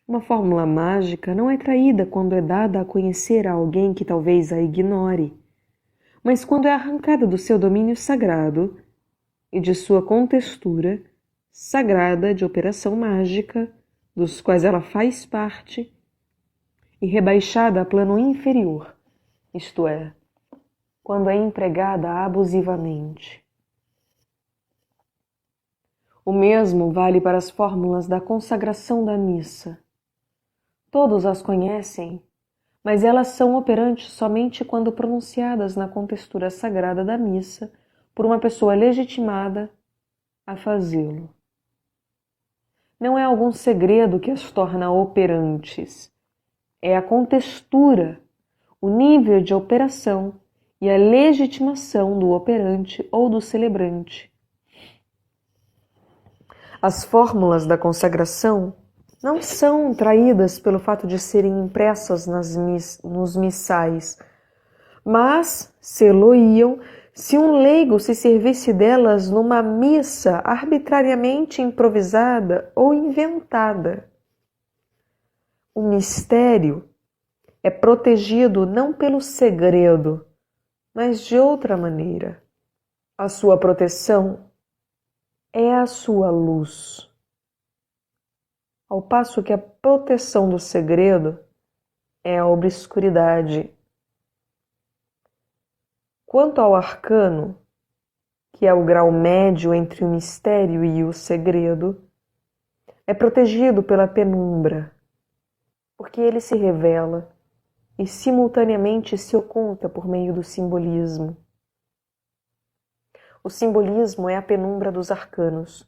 Uma fórmula mágica não é traída quando é dada a conhecer a alguém que talvez a ignore, mas quando é arrancada do seu domínio sagrado e de sua contextura sagrada de operação mágica, dos quais ela faz parte, e rebaixada a plano inferior, isto é, quando é empregada abusivamente. O mesmo vale para as fórmulas da consagração da missa. Todos as conhecem, mas elas são operantes somente quando pronunciadas na contextura sagrada da missa por uma pessoa legitimada a fazê-lo. Não é algum segredo que as torna operantes. É a contextura, o nível de operação e a legitimação do operante ou do celebrante. As fórmulas da consagração não são traídas pelo fato de serem impressas nos missais, mas se-lo-iam se um leigo se servisse delas numa missa arbitrariamente improvisada ou inventada. O mistério é protegido não pelo segredo, mas de outra maneira. A sua proteção é a sua luz. Ao passo que a proteção do segredo é a obscuridade. Quanto ao arcano, que é o grau médio entre o mistério e o segredo, é protegido pela penumbra, porque ele se revela e simultaneamente se oculta por meio do simbolismo. O simbolismo é a penumbra dos arcanos.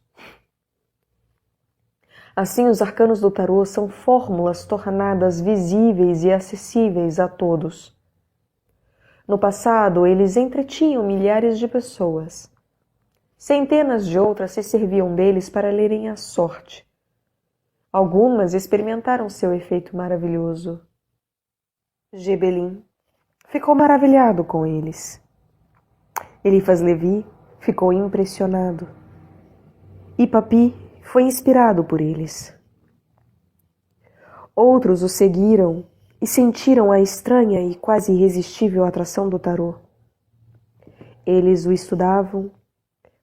Assim, os arcanos do tarô são fórmulas tornadas visíveis e acessíveis a todos. No passado, eles entretinham milhares de pessoas. Centenas de outras se serviam deles para lerem a sorte. Algumas experimentaram seu efeito maravilhoso. Gebelin ficou maravilhado com eles. Eliphas Levi ficou impressionado. E Papi foi inspirado por eles. Outros o seguiram e sentiram a estranha e quase irresistível atração do tarô. Eles o estudavam,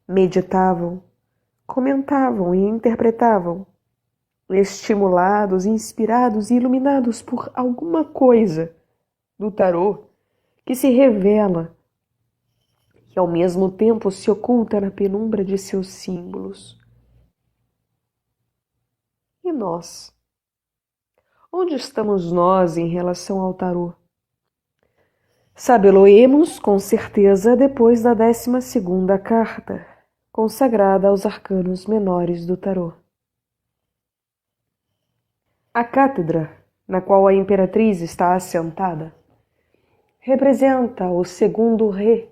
meditavam, comentavam e interpretavam, estimulados, inspirados e iluminados por alguma coisa do tarô que se revela e ao mesmo tempo se oculta na penumbra de seus símbolos. E nós? Onde estamos nós em relação ao tarô? Sabê-lo-emos com certeza depois da 12ª carta, consagrada aos arcanos menores do tarô. A cátedra, na qual a imperatriz está assentada, representa o segundo rê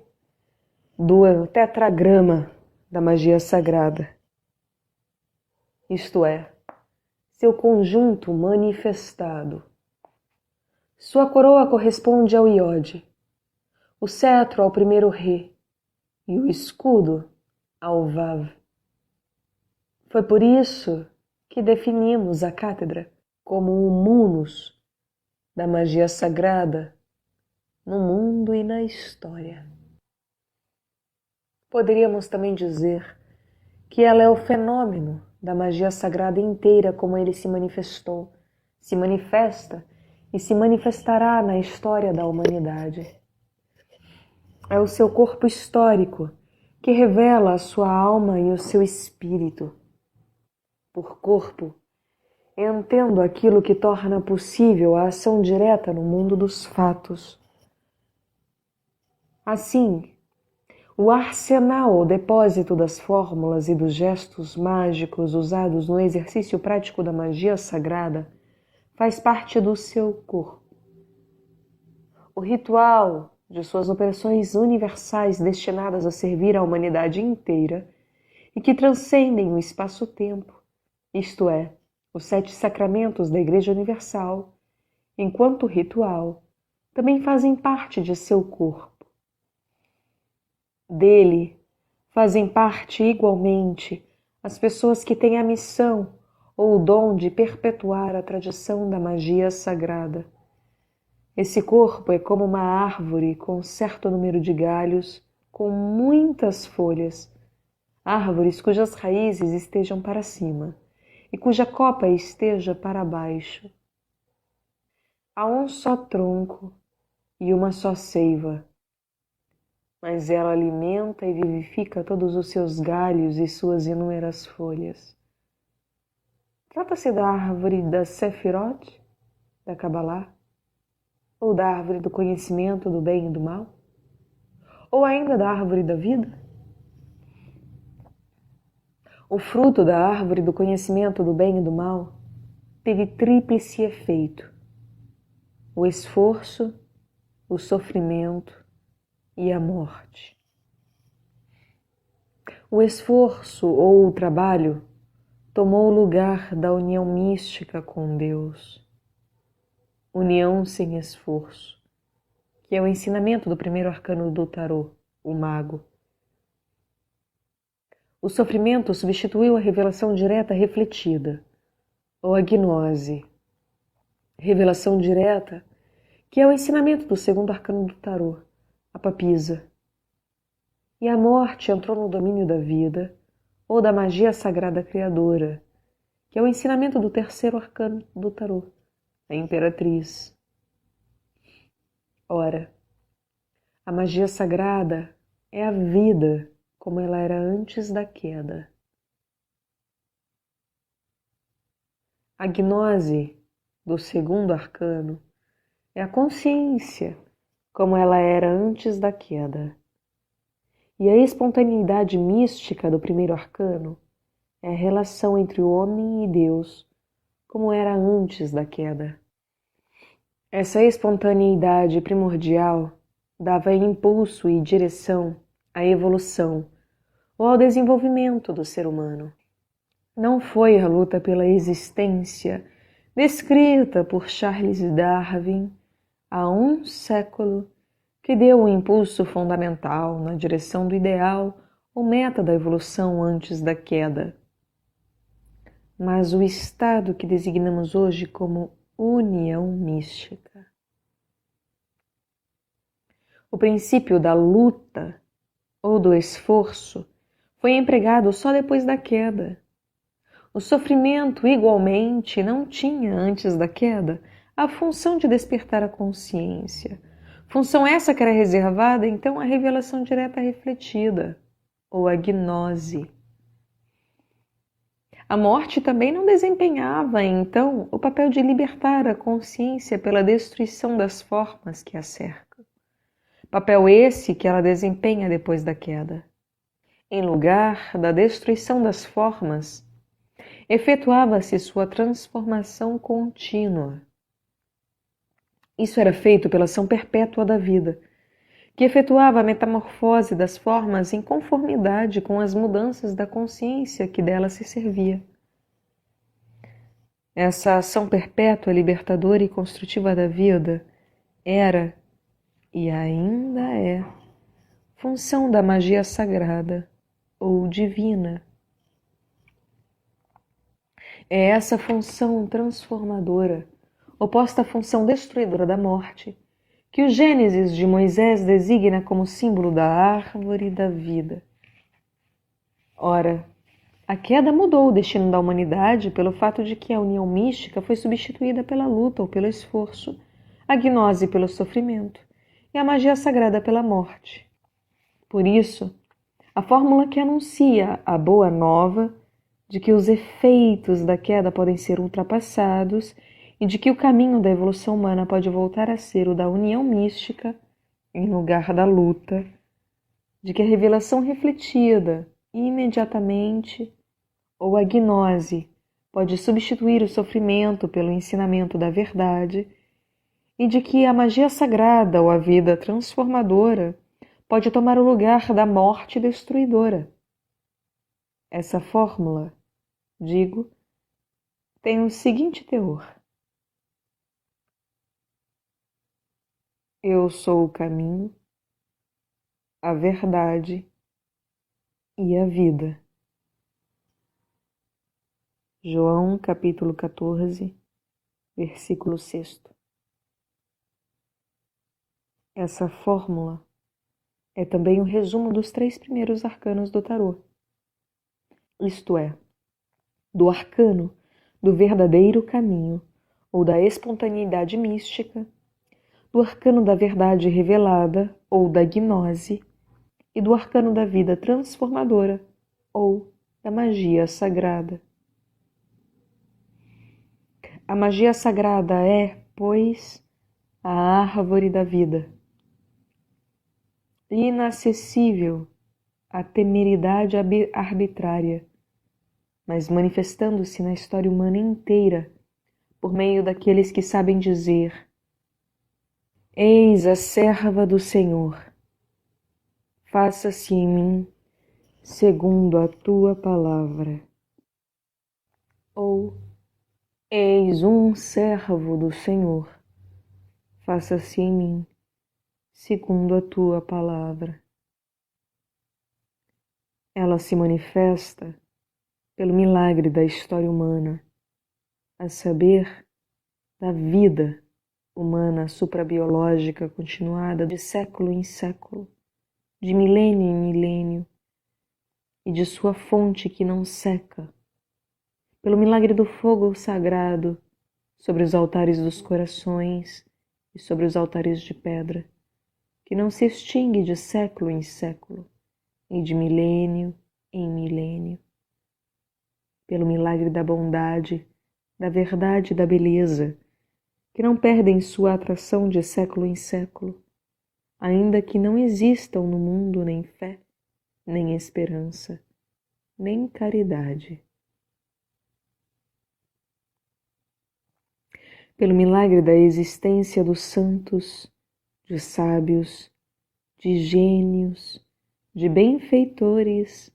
do tetragrama da magia sagrada, isto é, seu conjunto manifestado. Sua coroa corresponde ao iode, o cetro ao primeiro rê e o escudo ao vav. Foi por isso que definimos a cátedra como o munus da magia sagrada no mundo e na história. Poderíamos também dizer que ela é o fenômeno da magia sagrada inteira como ele se manifestou, se manifesta e se manifestará na história da humanidade. É o seu corpo histórico que revela a sua alma e o seu espírito. Por corpo, entendo aquilo que torna possível a ação direta no mundo dos fatos. Assim, o arsenal ou depósito das fórmulas e dos gestos mágicos usados no exercício prático da magia sagrada faz parte do seu corpo. O ritual de suas operações universais destinadas a servir a humanidade inteira e que transcendem o espaço-tempo, isto é, os 7 sacramentos da Igreja Universal, enquanto ritual, também fazem parte de seu corpo. Dele fazem parte igualmente as pessoas que têm a missão ou o dom de perpetuar a tradição da magia sagrada. Esse corpo é como uma árvore com certo número de galhos, com muitas folhas, árvores cujas raízes estejam para cima e cuja copa esteja para baixo. Há um só tronco e uma só seiva, mas ela alimenta e vivifica todos os seus galhos e suas inúmeras folhas. Trata-se da árvore da Sefirot, da Kabbalah, ou da árvore do conhecimento do bem e do mal, ou ainda da árvore da vida? O fruto da árvore do conhecimento do bem e do mal teve tríplice efeito: o esforço, o sofrimento e a morte. O esforço ou o trabalho tomou o lugar da união mística com Deus. União sem esforço, que é o ensinamento do primeiro arcano do tarô, o mago. O sofrimento substituiu a revelação direta refletida, ou a gnose. Revelação direta, que é o ensinamento do segundo arcano do tarô, a papisa. E a morte entrou no domínio da vida, ou da magia sagrada criadora, que é o ensinamento do terceiro arcano do tarô, a imperatriz. Ora, a magia sagrada é a vida como ela era antes da queda. A gnose do segundo arcano é a consciência como ela era antes da queda. E a espontaneidade mística do primeiro arcano é a relação entre o homem e Deus como era antes da queda. Essa espontaneidade primordial dava impulso e direção à evolução ou ao desenvolvimento do ser humano. Não foi a luta pela existência descrita por Charles Darwin há um século que deu um impulso fundamental na direção do ideal ou meta da evolução antes da queda, mas o estado que designamos hoje como união mística. O princípio da luta ou do esforço foi empregado só depois da queda. O sofrimento, igualmente, não tinha, antes da queda, a função de despertar a consciência. Função essa que era reservada, então, à revelação direta refletida, ou a gnose. A morte também não desempenhava, então, o papel de libertar a consciência pela destruição das formas que a cercam. Papel esse que ela desempenha depois da queda. Em lugar da destruição das formas, efetuava-se sua transformação contínua. Isso era feito pela ação perpétua da vida, que efetuava a metamorfose das formas em conformidade com as mudanças da consciência que dela se servia. Essa ação perpétua, libertadora e construtiva da vida era, e ainda é, função da magia sagrada ou divina. É essa função transformadora, oposta à função destruidora da morte, que o Gênesis de Moisés designa como símbolo da árvore da vida. Ora, a queda mudou o destino da humanidade pelo fato de que a união mística foi substituída pela luta ou pelo esforço, a gnose pelo sofrimento e a magia sagrada pela morte. Por isso, a fórmula que anuncia a boa nova de que os efeitos da queda podem ser ultrapassados e de que o caminho da evolução humana pode voltar a ser o da união mística em lugar da luta, de que a revelação refletida imediatamente ou a gnose pode substituir o sofrimento pelo ensinamento da verdade e de que a magia sagrada ou a vida transformadora pode tomar o lugar da morte destruidora. Essa fórmula, digo, tem o seguinte teor: eu sou o caminho, a verdade e a vida. João capítulo 14, versículo 6. Essa fórmula é também o resumo dos 3 primeiros arcanos do tarô. Isto é, do arcano do verdadeiro caminho ou da espontaneidade mística, do arcano da verdade revelada ou da gnose e do arcano da vida transformadora ou da magia sagrada. A magia sagrada é, pois, a árvore da vida, inacessível à temeridade arbitrária, mas manifestando-se na história humana inteira por meio daqueles que sabem dizer: eis a serva do Senhor, faça-se em mim segundo a tua palavra. Ou, eis um servo do Senhor, faça-se em mim segundo a tua palavra. Ela se manifesta pelo milagre da história humana, a saber, da vida humana suprabiológica continuada de século em século, de milênio em milênio, e de sua fonte que não seca, pelo milagre do fogo sagrado sobre os altares dos corações e sobre os altares de pedra, que não se extingue de século em século, e de milênio em milênio, pelo milagre da bondade, da verdade e da beleza, que não perdem sua atração de século em século, ainda que não existam no mundo nem fé, nem esperança, nem caridade. Pelo milagre da existência dos santos, de sábios, de gênios, de benfeitores,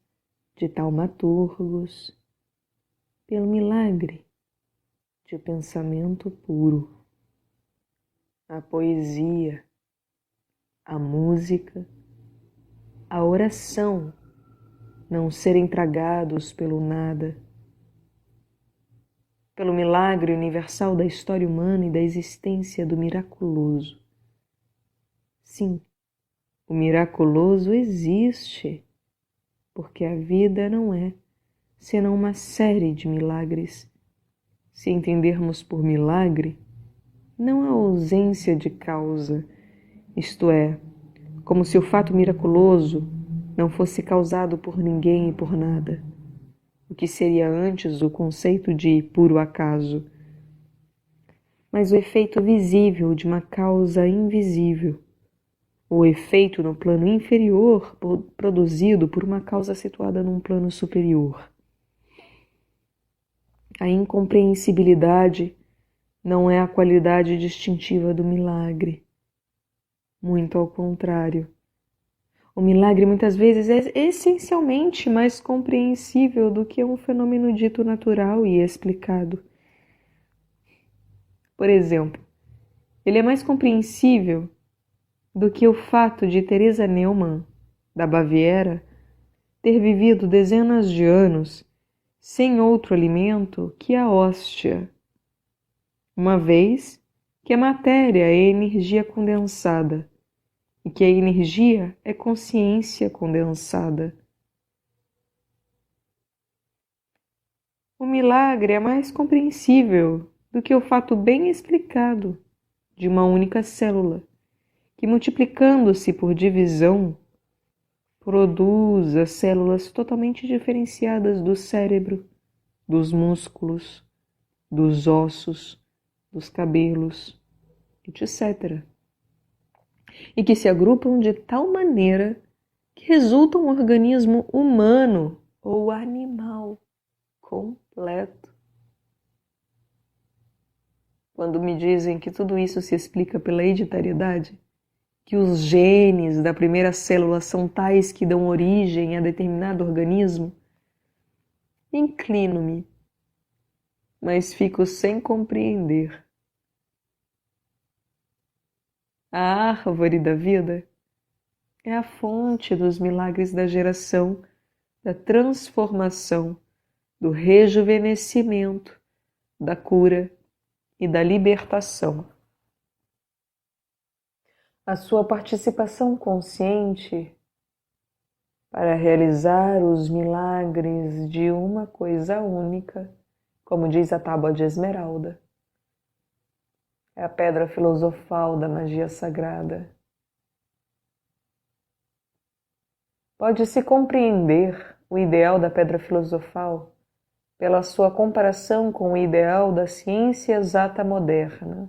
de taumaturgos, pelo milagre de pensamento puro, a poesia, a música, a oração não serem tragados pelo nada, pelo milagre universal da história humana e da existência do miraculoso. Sim, o miraculoso existe, porque a vida não é senão uma série de milagres. Se entendermos por milagre, não a ausência de causa, isto é, como se o fato miraculoso não fosse causado por ninguém e por nada, o que seria antes o conceito de puro acaso, mas o efeito visível de uma causa invisível, o efeito no plano inferior produzido por uma causa situada num plano superior. A incompreensibilidade não é a qualidade distintiva do milagre. Muito ao contrário. O milagre muitas vezes é essencialmente mais compreensível do que um fenômeno dito natural e explicado. Por exemplo, ele é mais compreensível do que o fato de Teresa Neumann, da Baviera, ter vivido dezenas de anos sem outro alimento que a hóstia, uma vez que a matéria é energia condensada e que a energia é consciência condensada. O milagre é mais compreensível do que o fato bem explicado de uma única célula, que multiplicando-se por divisão, produz as células totalmente diferenciadas do cérebro, dos músculos, dos ossos, dos cabelos, etc. E que se agrupam de tal maneira que resulta um organismo humano ou animal completo. Quando me dizem que tudo isso se explica pela hereditariedade, que os genes da primeira célula são tais que dão origem a determinado organismo, inclino-me, mas fico sem compreender. A árvore da vida é a fonte dos milagres da geração, da transformação, do rejuvenescimento, da cura e da libertação. A sua participação consciente para realizar os milagres de uma coisa única, como diz a tábua de esmeralda, é a pedra filosofal da magia sagrada. Pode-se compreender o ideal da pedra filosofal pela sua comparação com o ideal da ciência exata moderna.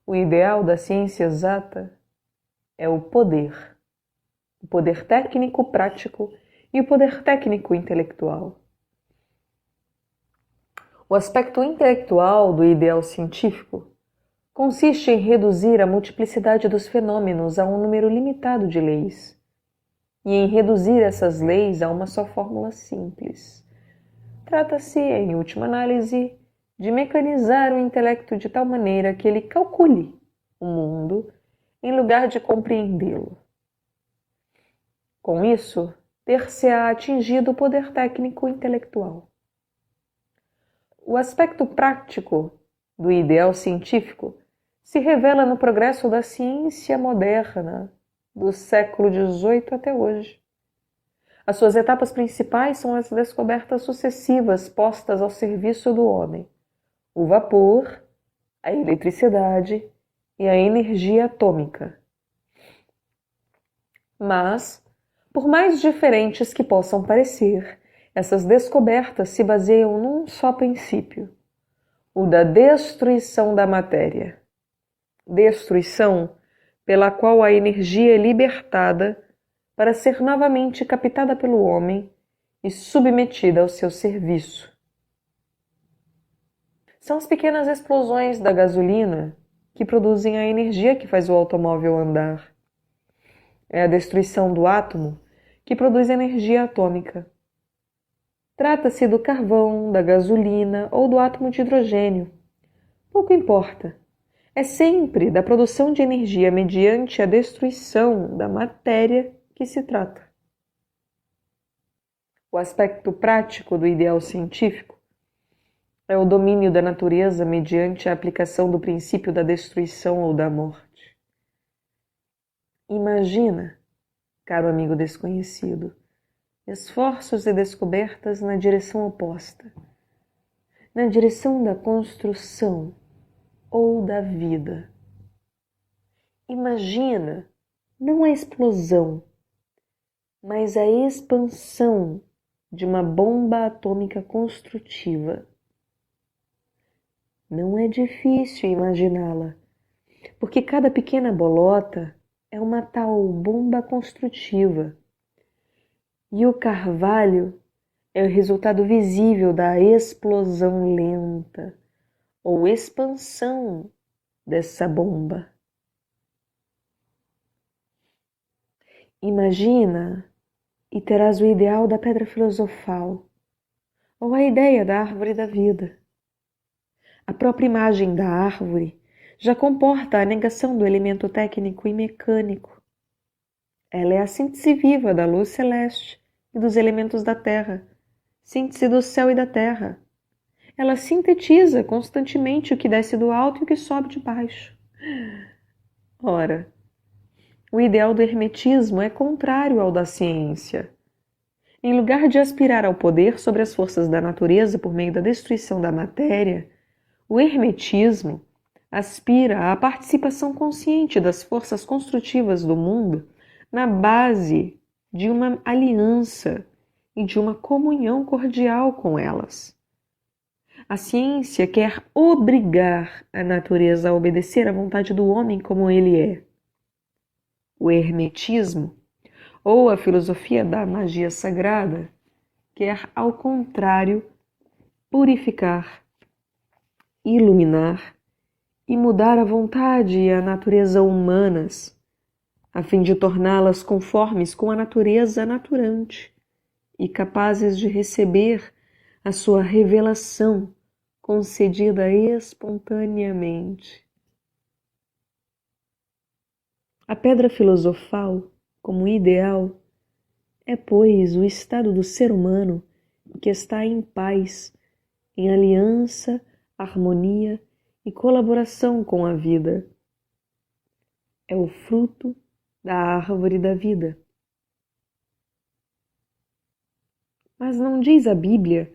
O ideal da ciência exata é o poder técnico prático e o poder técnico intelectual. O aspecto intelectual do ideal científico consiste em reduzir a multiplicidade dos fenômenos a um número limitado de leis, e em reduzir essas leis a uma só fórmula simples. Trata-se, em última análise, de mecanizar o intelecto de tal maneira que ele calcule o mundo em lugar de compreendê-lo. Com isso, ter-se-á atingido o poder técnico intelectual. O aspecto prático do ideal científico se revela no progresso da ciência moderna do século XVIII até hoje. As suas etapas principais são as descobertas sucessivas postas ao serviço do homem: o vapor, a eletricidade e a energia atômica. Mas, por mais diferentes que possam parecer, essas descobertas se baseiam num só princípio: o da destruição da matéria. Destruição pela qual a energia é libertada para ser novamente captada pelo homem e submetida ao seu serviço. São as pequenas explosões da gasolina que produzem a energia que faz o automóvel andar. É a destruição do átomo que produz energia atômica. Trata-se do carvão, da gasolina ou do átomo de hidrogênio. Pouco importa. É sempre da produção de energia mediante a destruição da matéria que se trata. O aspecto prático do ideal científico é o domínio da natureza mediante a aplicação do princípio da destruição ou da morte. Imagina, caro amigo desconhecido, esforços e descobertas na direção oposta, na direção da construção ou da vida. Imagina, não a explosão, mas a expansão de uma bomba atômica construtiva. Não é difícil imaginá-la, porque cada pequena bolota é uma tal bomba construtiva. E o carvalho é o resultado visível da explosão lenta ou expansão dessa bomba. Imagina e terás o ideal da pedra filosofal ou a ideia da árvore da vida. A própria imagem da árvore já comporta a negação do elemento técnico e mecânico. Ela é a síntese viva da luz celeste e dos elementos da terra, síntese do céu e da terra. Ela sintetiza constantemente o que desce do alto e o que sobe de baixo. Ora, o ideal do hermetismo é contrário ao da ciência. Em lugar de aspirar ao poder sobre as forças da natureza por meio da destruição da matéria, o hermetismo aspira à participação consciente das forças construtivas do mundo na base de uma aliança e de uma comunhão cordial com elas. A ciência quer obrigar a natureza a obedecer à vontade do homem como ele é. O hermetismo, ou a filosofia da magia sagrada, quer, ao contrário, purificar, iluminar e mudar a vontade e a natureza humanas, a fim de torná-las conformes com a natureza naturante e capazes de receber a sua revelação concedida espontaneamente. A pedra filosofal, como ideal, é, pois, o estado do ser humano que está em paz, em aliança, harmonia e colaboração com a vida. É o fruto da árvore da vida. Mas não diz a Bíblia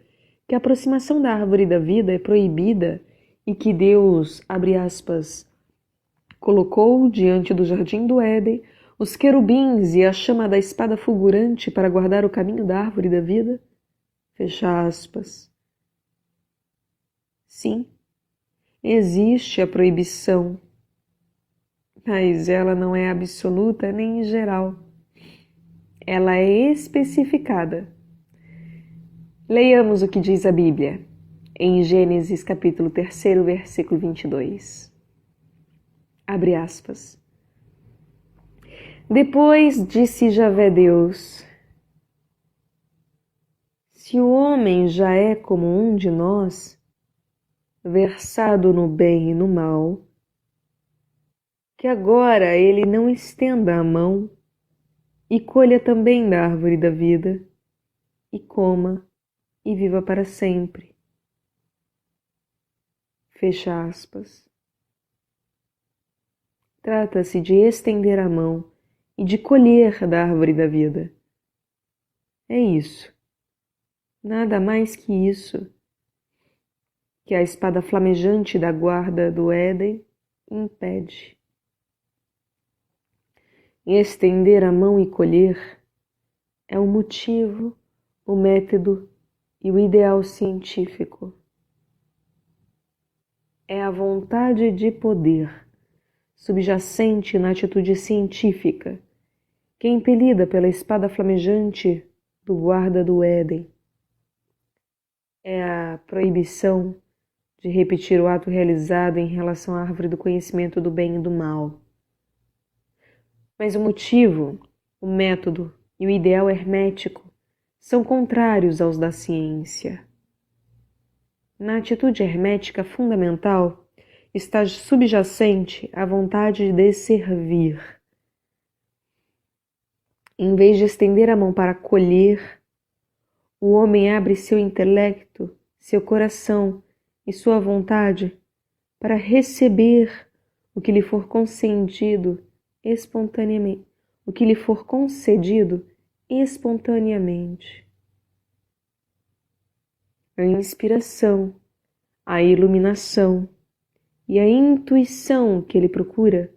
que a aproximação da árvore da vida é proibida e que Deus, abre aspas, colocou diante do jardim do Éden os querubins e a chama da espada fulgurante para guardar o caminho da árvore da vida? Fecha aspas. Sim, existe a proibição, mas ela não é absoluta nem geral. Ela é especificada. Leiamos o que diz a Bíblia, em Gênesis capítulo 3, versículo 22. Abre aspas. Depois disse Javé Deus: se o homem já é como um de nós, versado no bem e no mal, que agora ele não estenda a mão e colha também da árvore da vida, e coma e viva para sempre. Fecha aspas. Trata-se de estender a mão e de colher da árvore da vida. É isso. Nada mais que isso que a espada flamejante da guarda do Éden impede. Estender a mão e colher é o motivo, o método e o ideal científico. É a vontade de poder, subjacente na atitude científica, que é impelida pela espada flamejante do guarda do Éden. É a proibição de repetir o ato realizado em relação à árvore do conhecimento do bem e do mal. Mas o motivo, o método e o ideal hermético são contrários aos da ciência. Na atitude hermética fundamental está subjacente a vontade de servir. Em vez de estender a mão para colher, o homem abre seu intelecto, seu coração e sua vontade para receber o que lhe for concedido espontaneamente, A inspiração, a iluminação e a intuição que ele procura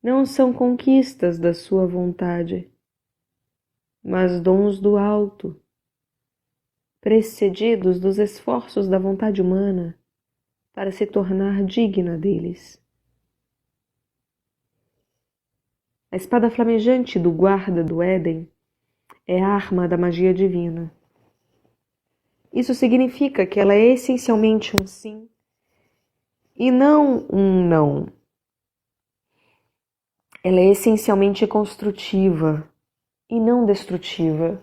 não são conquistas da sua vontade, mas dons do alto, precedidos dos esforços da vontade humana para se tornar digna deles. A espada flamejante do guarda do Éden é a arma da magia divina. Isso significa que ela é essencialmente um sim e não um não. Ela é essencialmente construtiva e não destrutiva.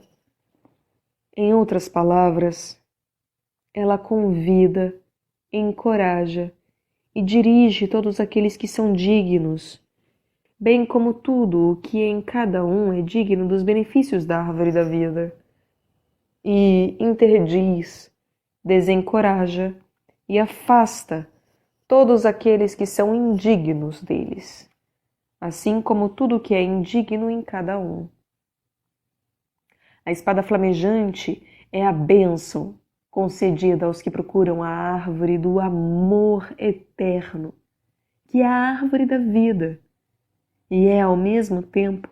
Em outras palavras, ela convida, encoraja e dirige todos aqueles que são dignos, bem como tudo o que em cada um é digno dos benefícios da árvore da vida, e interdiz, desencoraja e afasta todos aqueles que são indignos deles, assim como tudo o que é indigno em cada um. A espada flamejante é a bênção concedida aos que procuram a árvore do amor eterno, que é a árvore da vida, e é, ao mesmo tempo,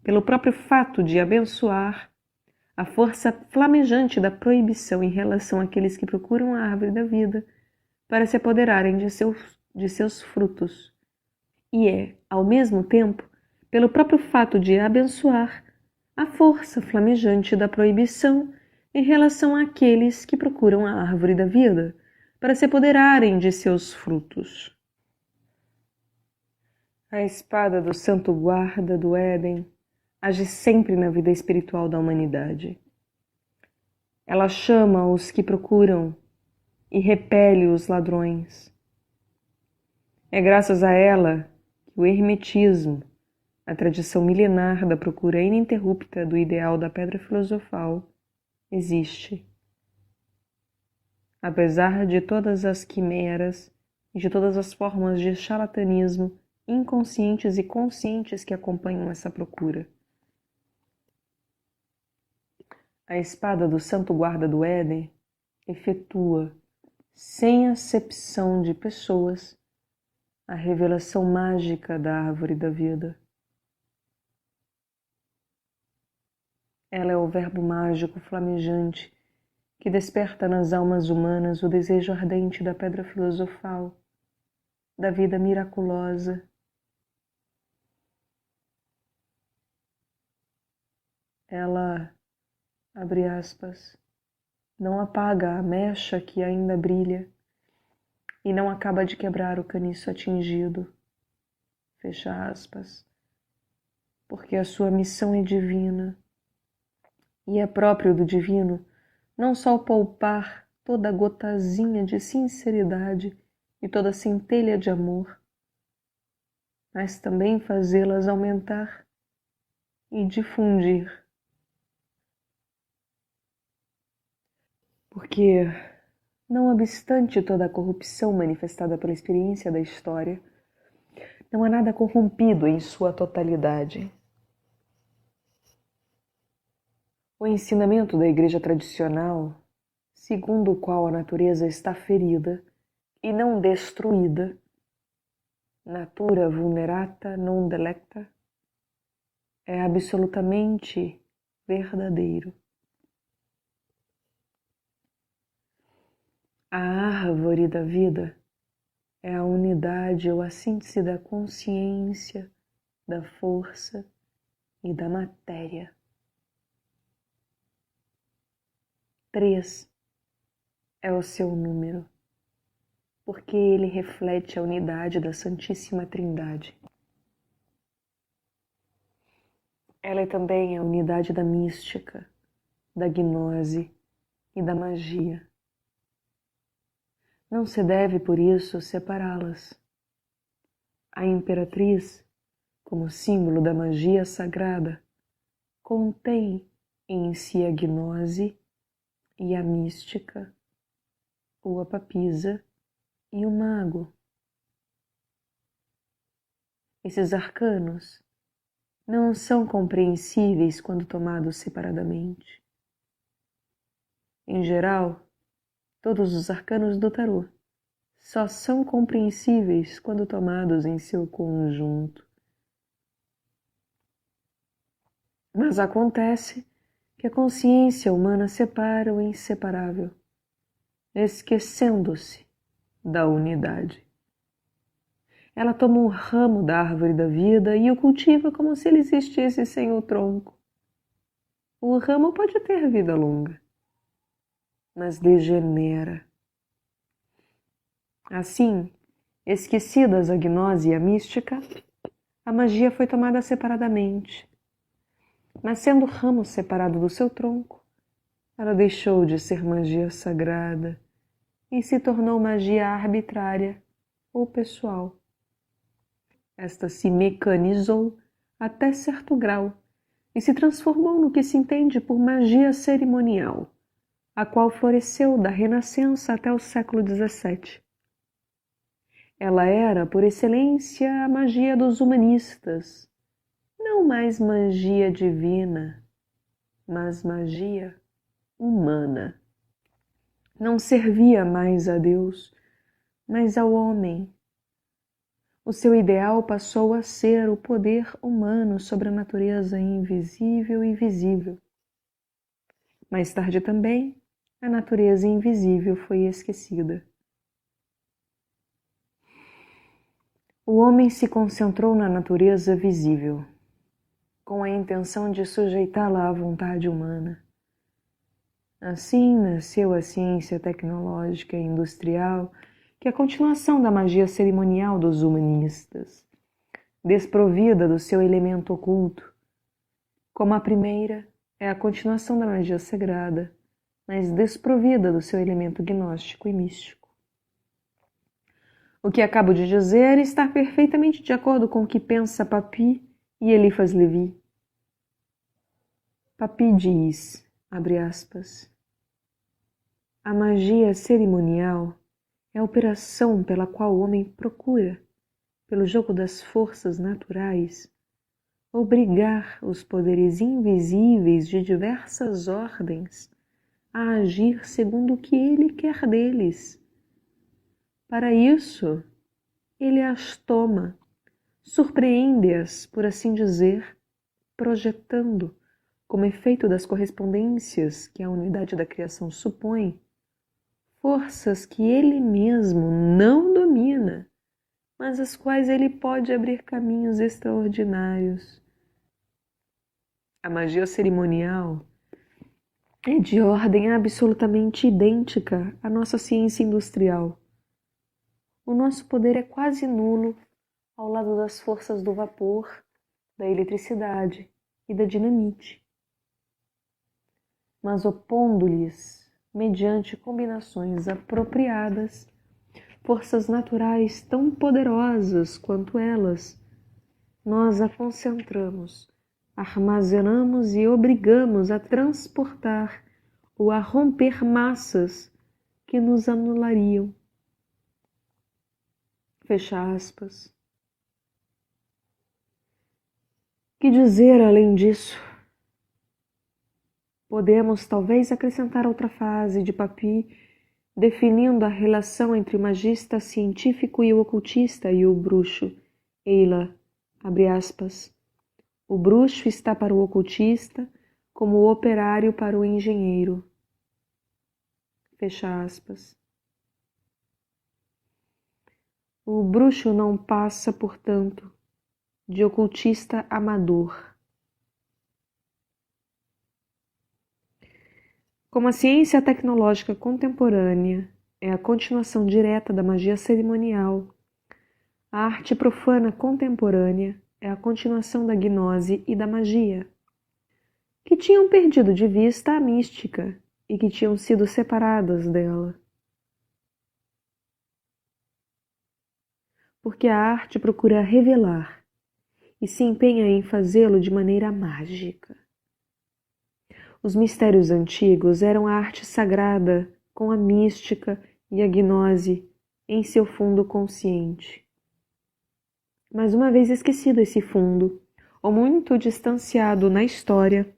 pelo próprio fato de abençoar, a força flamejante da proibição em relação àqueles que procuram a árvore da vida para se apoderarem de seus frutos. E é, ao mesmo tempo, pelo próprio fato de abençoar, a força flamejante da proibição em relação àqueles que procuram a árvore da vida para se apoderarem de seus frutos. A espada do santo guarda do Éden age sempre na vida espiritual da humanidade. Ela chama os que procuram e repele os ladrões. É graças a ela que o hermetismo, a tradição milenar da procura ininterrupta do ideal da pedra filosofal, existe. Apesar de todas as quimeras e de todas as formas de charlatanismo inconscientes e conscientes que acompanham essa procura. A espada do santo guarda do Éden efetua, sem acepção de pessoas, a revelação mágica da árvore da vida. Ela é o verbo mágico flamejante que desperta nas almas humanas o desejo ardente da pedra filosofal, da vida miraculosa. Ela, abre aspas, não apaga a mecha que ainda brilha e não acaba de quebrar o caniço atingido, fecha aspas, porque a sua missão é divina e é próprio do divino não só poupar toda gotazinha de sinceridade e toda centelha de amor, mas também fazê-las aumentar e difundir. Porque, não obstante toda a corrupção manifestada pela experiência da história, não há nada corrompido em sua totalidade. O ensinamento da Igreja tradicional, segundo o qual a natureza está ferida e não destruída, natura vulnerata non delecta, é absolutamente verdadeiro. A árvore da vida é a unidade ou a síntese da consciência, da força e da matéria. 3 é o seu número, porque ele reflete a unidade da Santíssima Trindade. Ela é também a unidade da mística, da gnose e da magia. Não se deve, por isso, separá-las. A imperatriz, como símbolo da magia sagrada, contém em si a gnose e a mística, ou a papisa e o mago. Esses arcanos não são compreensíveis quando tomados separadamente. Em geral, todos os arcanos do tarô só são compreensíveis quando tomados em seu conjunto, Mas acontece que a consciência humana separa o inseparável, esquecendo-se da unidade. Ela toma um ramo da árvore da vida e o cultiva como se ele existisse sem o tronco. O ramo pode ter vida longa, mas degenera. Assim, esquecidas a gnose e a mística, a magia foi tomada separadamente. Mas sendo o ramo separado do seu tronco, ela deixou de ser magia sagrada e se tornou magia arbitrária ou pessoal. Esta se mecanizou até certo grau e se transformou no que se entende por magia cerimonial, a qual floresceu da Renascença até o século XVII. Ela era, por excelência, a magia dos humanistas, não mais magia divina, mas magia humana. Não servia mais a Deus, mas ao homem. O seu ideal passou a ser o poder humano sobre a natureza invisível e visível. Mais tarde também, a natureza invisível foi esquecida. O homem se concentrou na natureza visível, com a intenção de sujeitá-la à vontade humana. Assim nasceu a ciência tecnológica e industrial, que é a continuação da magia cerimonial dos humanistas, desprovida do seu elemento oculto. Como a primeira é a continuação da magia sagrada, mas desprovida do seu elemento gnóstico e místico. O que acabo de dizer está perfeitamente de acordo com o que pensa Papy e Eliphas Levi. Papy diz, abre aspas, a magia cerimonial é a operação pela qual o homem procura, pelo jogo das forças naturais, obrigar os poderes invisíveis de diversas ordens a agir segundo o que ele quer deles. Para isso, ele as toma, surpreende-as, por assim dizer, projetando, como efeito das correspondências que a unidade da criação supõe, forças que ele mesmo não domina, mas às quais ele pode abrir caminhos extraordinários. A magia cerimonial é de ordem absolutamente idêntica à nossa ciência industrial. O nosso poder é quase nulo ao lado das forças do vapor, da eletricidade e da dinamite. Mas opondo-lhes, mediante combinações apropriadas, forças naturais tão poderosas quanto elas, nós a concentramos, armazenamos e obrigamos a transportar ou a romper massas que nos anulariam. Fecha aspas. Que dizer além disso? Podemos talvez acrescentar outra fase de Papy, definindo a relação entre o magista científico e o ocultista e o bruxo. Eila, abre aspas, o bruxo está para o ocultista como o operário para o engenheiro. Fecha aspas. O bruxo não passa, portanto, de ocultista amador. Como a ciência tecnológica contemporânea é a continuação direta da magia cerimonial, a arte profana contemporânea é a continuação da gnose e da magia, que tinham perdido de vista a mística e que tinham sido separadas dela. Porque a arte procura revelar e se empenha em fazê-lo de maneira mágica. Os mistérios antigos eram a arte sagrada com a mística e a gnose em seu fundo consciente. Mas uma vez esquecido esse fundo, ou muito distanciado na história,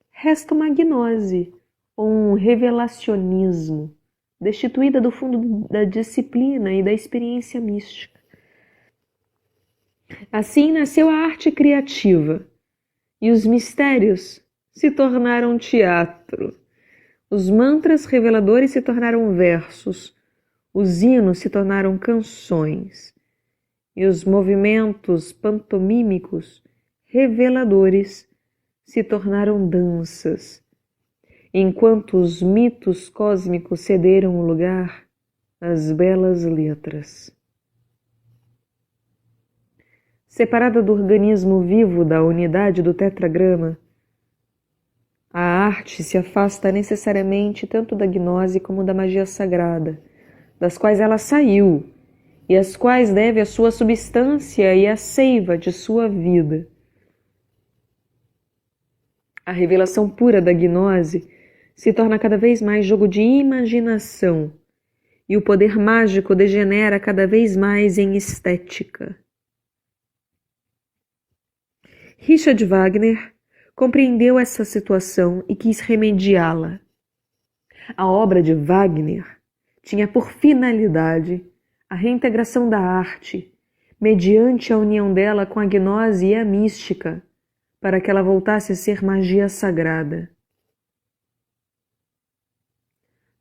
resta uma gnose ou um revelacionismo, destituída do fundo da disciplina e da experiência mística. Assim nasceu a arte criativa, e os mistérios se tornaram teatro. Os mantras reveladores se tornaram versos, os hinos se tornaram canções, e os movimentos pantomímicos reveladores se tornaram danças, enquanto os mitos cósmicos cederam o lugar às belas letras. Separada do organismo vivo da unidade do tetragrama, a arte se afasta necessariamente tanto da gnose como da magia sagrada, das quais ela saiu, e às quais deve a sua substância e a seiva de sua vida. A revelação pura da gnose se torna cada vez mais jogo de imaginação, e o poder mágico degenera cada vez mais em estética. Richard Wagner compreendeu essa situação e quis remediá-la. A obra de Wagner tinha por finalidade a reintegração da arte, mediante a união dela com a gnose e a mística, para que ela voltasse a ser magia sagrada.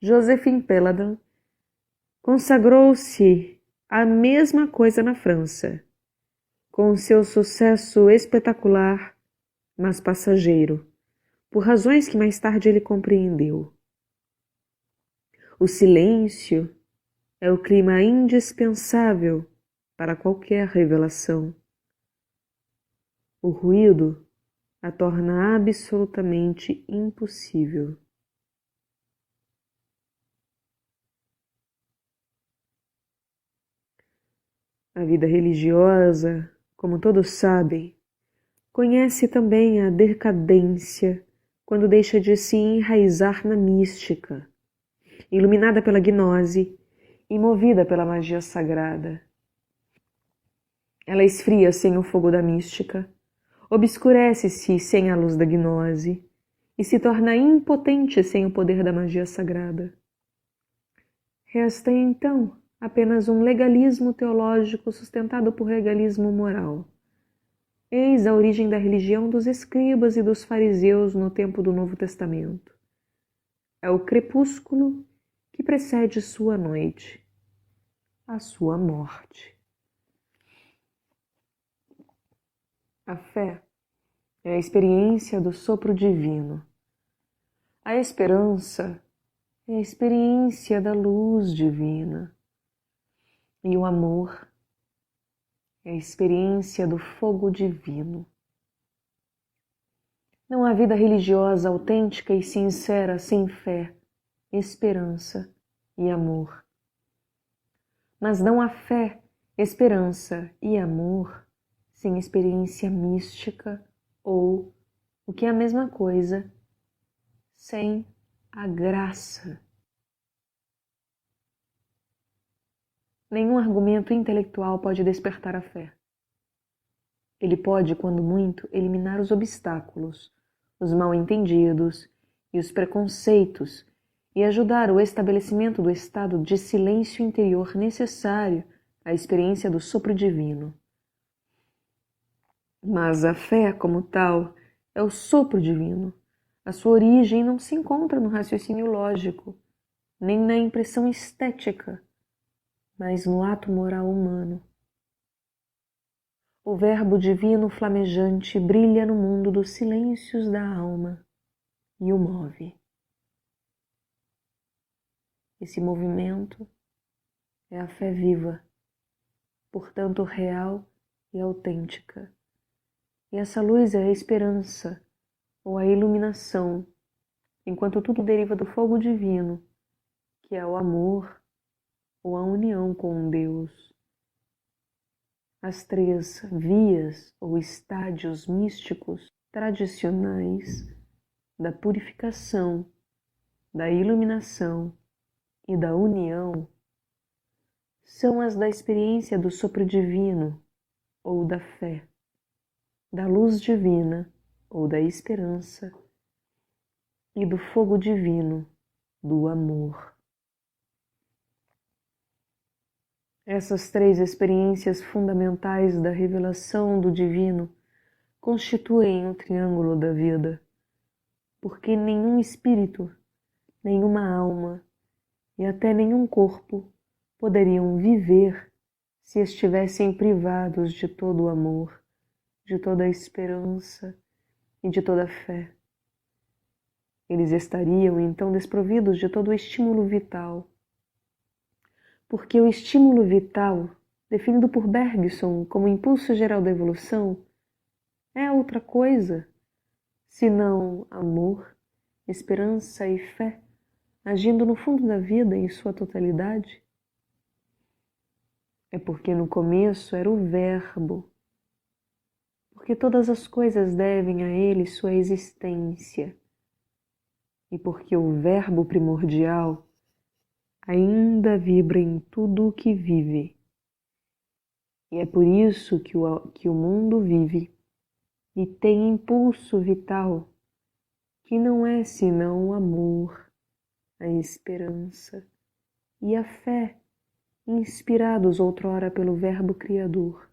Joséphine Péladan consagrou-se à mesma coisa na França, com seu sucesso espetacular, mas passageiro, por razões que mais tarde ele compreendeu. O silêncio é o clima indispensável para qualquer revelação. O ruído a torna absolutamente impossível. A vida religiosa, como todos sabem, conhece também a decadência quando deixa de se enraizar na mística, iluminada pela gnose e movida pela magia sagrada. Ela esfria sem o fogo da mística, obscurece-se sem a luz da gnose e se torna impotente sem o poder da magia sagrada. Resta então apenas um legalismo teológico sustentado por legalismo moral. Eis a origem da religião dos escribas e dos fariseus no tempo do Novo Testamento. É o crepúsculo que precede sua noite, a sua morte. A fé é a experiência do sopro divino. A esperança é a experiência da luz divina. E o amor é a experiência do fogo divino. Não há vida religiosa autêntica e sincera sem fé, esperança e amor. Mas não há fé, esperança e amor sem experiência mística ou, o que é a mesma coisa, sem a graça. Nenhum argumento intelectual pode despertar a fé. Ele pode, quando muito, eliminar os obstáculos, os mal-entendidos e os preconceitos e ajudar o estabelecimento do estado de silêncio interior necessário à experiência do sopro divino. Mas a fé, como tal, é o sopro divino. A sua origem não se encontra no raciocínio lógico, nem na impressão estética, mas no ato moral humano. O verbo divino flamejante brilha no mundo dos silêncios da alma e o move. Esse movimento é a fé viva, portanto real e autêntica. E essa luz é a esperança ou a iluminação, enquanto tudo deriva do fogo divino, que é o amor ou a união com Deus. As três vias ou estádios místicos tradicionais da purificação, da iluminação e da união são as da experiência do sopro divino ou da fé, da luz divina ou da esperança e do fogo divino do amor. Essas três experiências fundamentais da revelação do divino constituem o triângulo da vida, porque nenhum espírito, nenhuma alma e até nenhum corpo poderiam viver se estivessem privados de todo o amor, de toda a esperança e de toda a fé. Eles estariam então desprovidos de todo o estímulo vital, porque o estímulo vital, definido por Bergson como impulso geral da evolução, é outra coisa, senão amor, esperança e fé, agindo no fundo da vida em sua totalidade. É porque no começo era o Verbo, porque todas as coisas devem a ele sua existência, e porque o Verbo primordial ainda vibra em tudo o que vive. E é por isso que o mundo vive e tem impulso vital, que não é senão o amor, a esperança e a fé, inspirados outrora pelo Verbo Criador.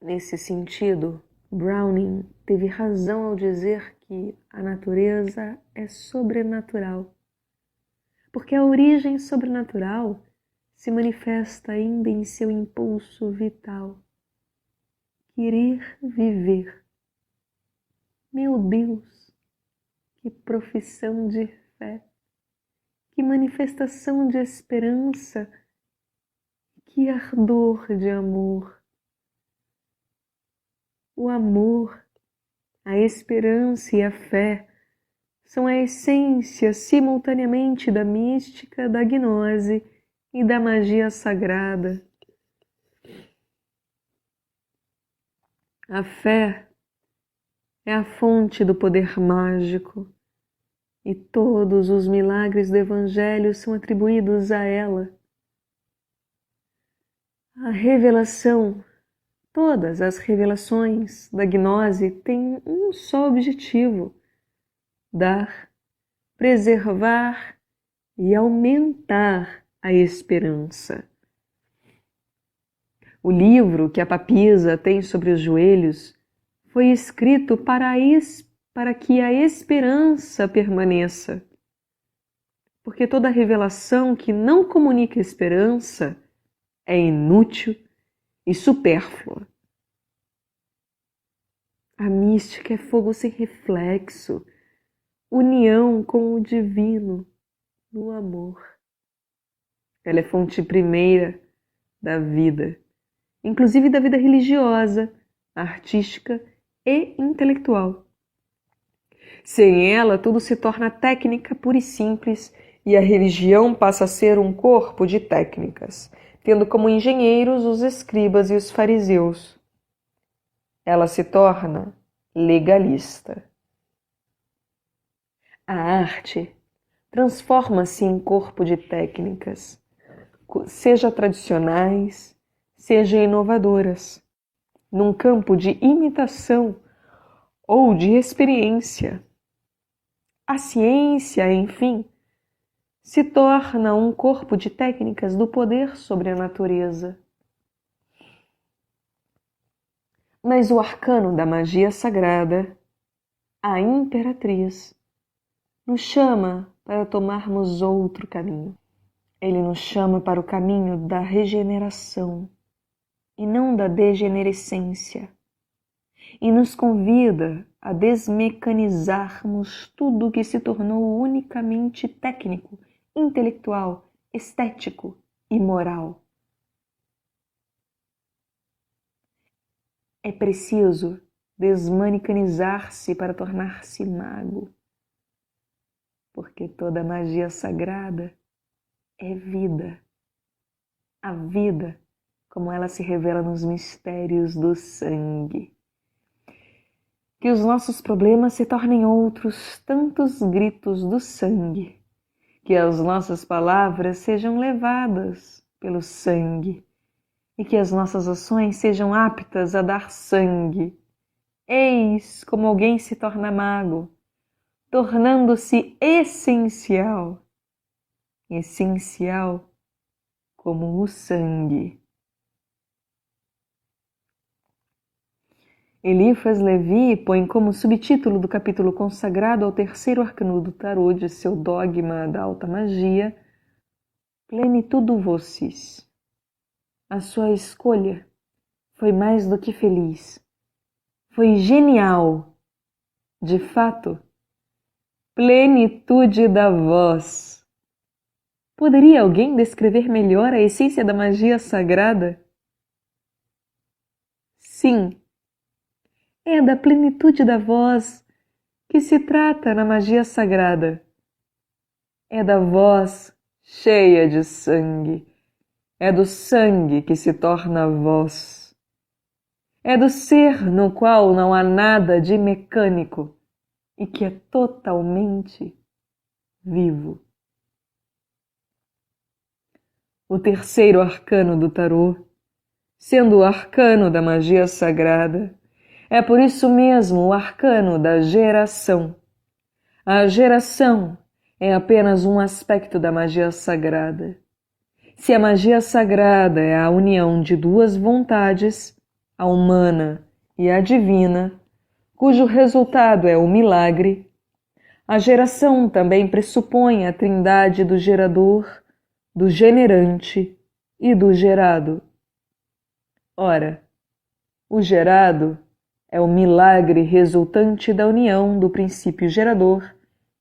Nesse sentido, Browning teve razão ao dizer que a natureza é sobrenatural, porque a origem sobrenatural se manifesta ainda em seu impulso vital, querer viver. Meu Deus, que profissão de fé, que manifestação de esperança, que ardor de amor. O amor, a esperança e a fé são a essência simultaneamente da mística, da gnose e da magia sagrada. A fé é a fonte do poder mágico e todos os milagres do Evangelho são atribuídos a ela. A revelação, todas as revelações da gnose têm um só objetivo: dar, preservar e aumentar a esperança. O livro que a papisa tem sobre os joelhos foi escrito para que a esperança permaneça. Porque toda revelação que não comunica esperança é inútil e supérflua. A mística é fogo sem reflexo, união com o divino no amor. Ela é fonte primeira da vida, inclusive da vida religiosa, artística e intelectual. Sem ela, tudo se torna técnica pura e simples e a religião passa a ser um corpo de técnicas, tendo como engenheiros os escribas e os fariseus. Ela se torna legalista. A arte transforma-se em corpo de técnicas, seja tradicionais, seja inovadoras, num campo de imitação ou de experiência. A ciência, enfim, se torna um corpo de técnicas do poder sobre a natureza. Mas o arcano da magia sagrada, a imperatriz, nos chama para tomarmos outro caminho. Ele nos chama para o caminho da regeneração e não da degenerescência, e nos convida a desmecanizarmos tudo que se tornou unicamente técnico, intelectual, estético e moral. É preciso desmanicanizar-se para tornar-se mago, porque toda magia sagrada é vida. A vida, como ela se revela nos mistérios do sangue. Que os nossos problemas se tornem outros tantos gritos do sangue. Que as nossas palavras sejam levadas pelo sangue. E que as nossas ações sejam aptas a dar sangue. Eis como alguém se torna mago, tornando-se essencial. Essencial como o sangue. Eliphas Levi põe como subtítulo do capítulo consagrado ao terceiro arcano do tarô de seu dogma da alta magia, Plenitudo Vocis. A sua escolha foi mais do que feliz. Foi genial. De fato, plenitude da voz. Poderia alguém descrever melhor a essência da magia sagrada? Sim, é da plenitude da voz que se trata na magia sagrada. É da voz cheia de sangue. É do sangue que se torna voz. É do ser no qual não há nada de mecânico e que é totalmente vivo. O terceiro arcano do tarô, sendo o arcano da magia sagrada, é por isso mesmo o arcano da geração. A geração é apenas um aspecto da magia sagrada. Se a magia sagrada é a união de duas vontades, a humana e a divina, cujo resultado é o milagre, a geração também pressupõe a trindade do gerador, do generante e do gerado. Ora, o gerado é o milagre resultante da união do princípio gerador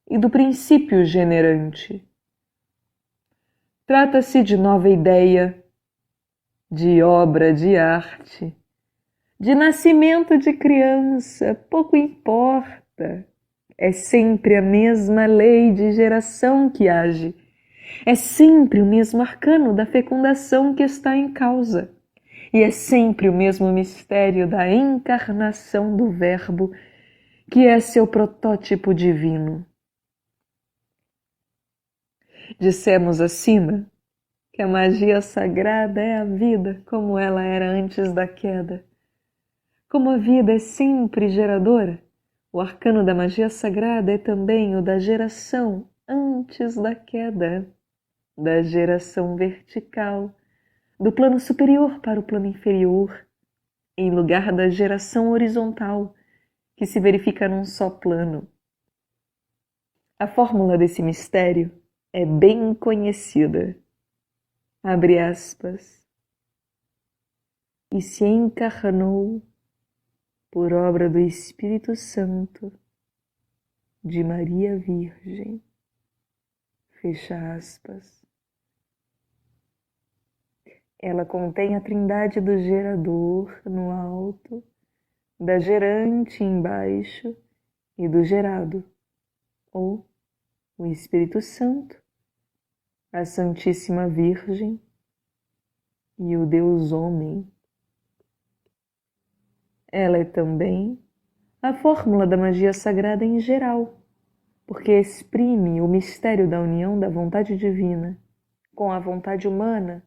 e do princípio generante. Trata-se de nova ideia, de obra de arte, de nascimento de criança, pouco importa. É sempre a mesma lei de geração que age. É sempre o mesmo arcano da fecundação que está em causa. E é sempre o mesmo mistério da encarnação do Verbo, que é seu protótipo divino. Dissemos acima que a magia sagrada é a vida como ela era antes da queda. Como a vida é sempre geradora, o arcano da magia sagrada é também o da geração antes da queda, da geração vertical, do plano superior para o plano inferior, em lugar da geração horizontal, que se verifica num só plano. A fórmula desse mistério é bem conhecida. Abre aspas. E se encarnou por obra do Espírito Santo de Maria Virgem. Fecha aspas. Ela contém a trindade do gerador no alto, da gerante embaixo e do gerado, ou o Espírito Santo, a Santíssima Virgem e o Deus Homem. Ela é também a fórmula da magia sagrada em geral, porque exprime o mistério da união da vontade divina com a vontade humana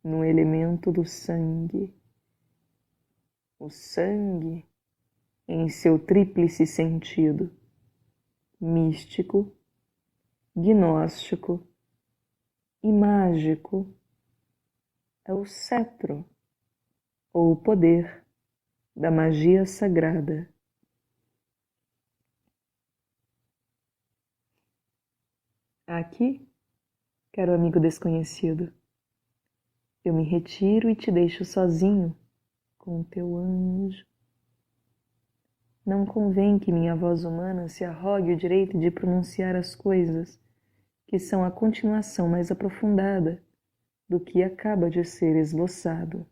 no elemento do sangue. O sangue, em seu tríplice sentido, místico, gnóstico e mágico, é o cetro, ou o poder da magia sagrada. Aqui, caro amigo desconhecido, eu me retiro e te deixo sozinho com o teu anjo. Não convém que minha voz humana se arrogue o direito de pronunciar as coisas que são a continuação mais aprofundada do que acaba de ser esboçado.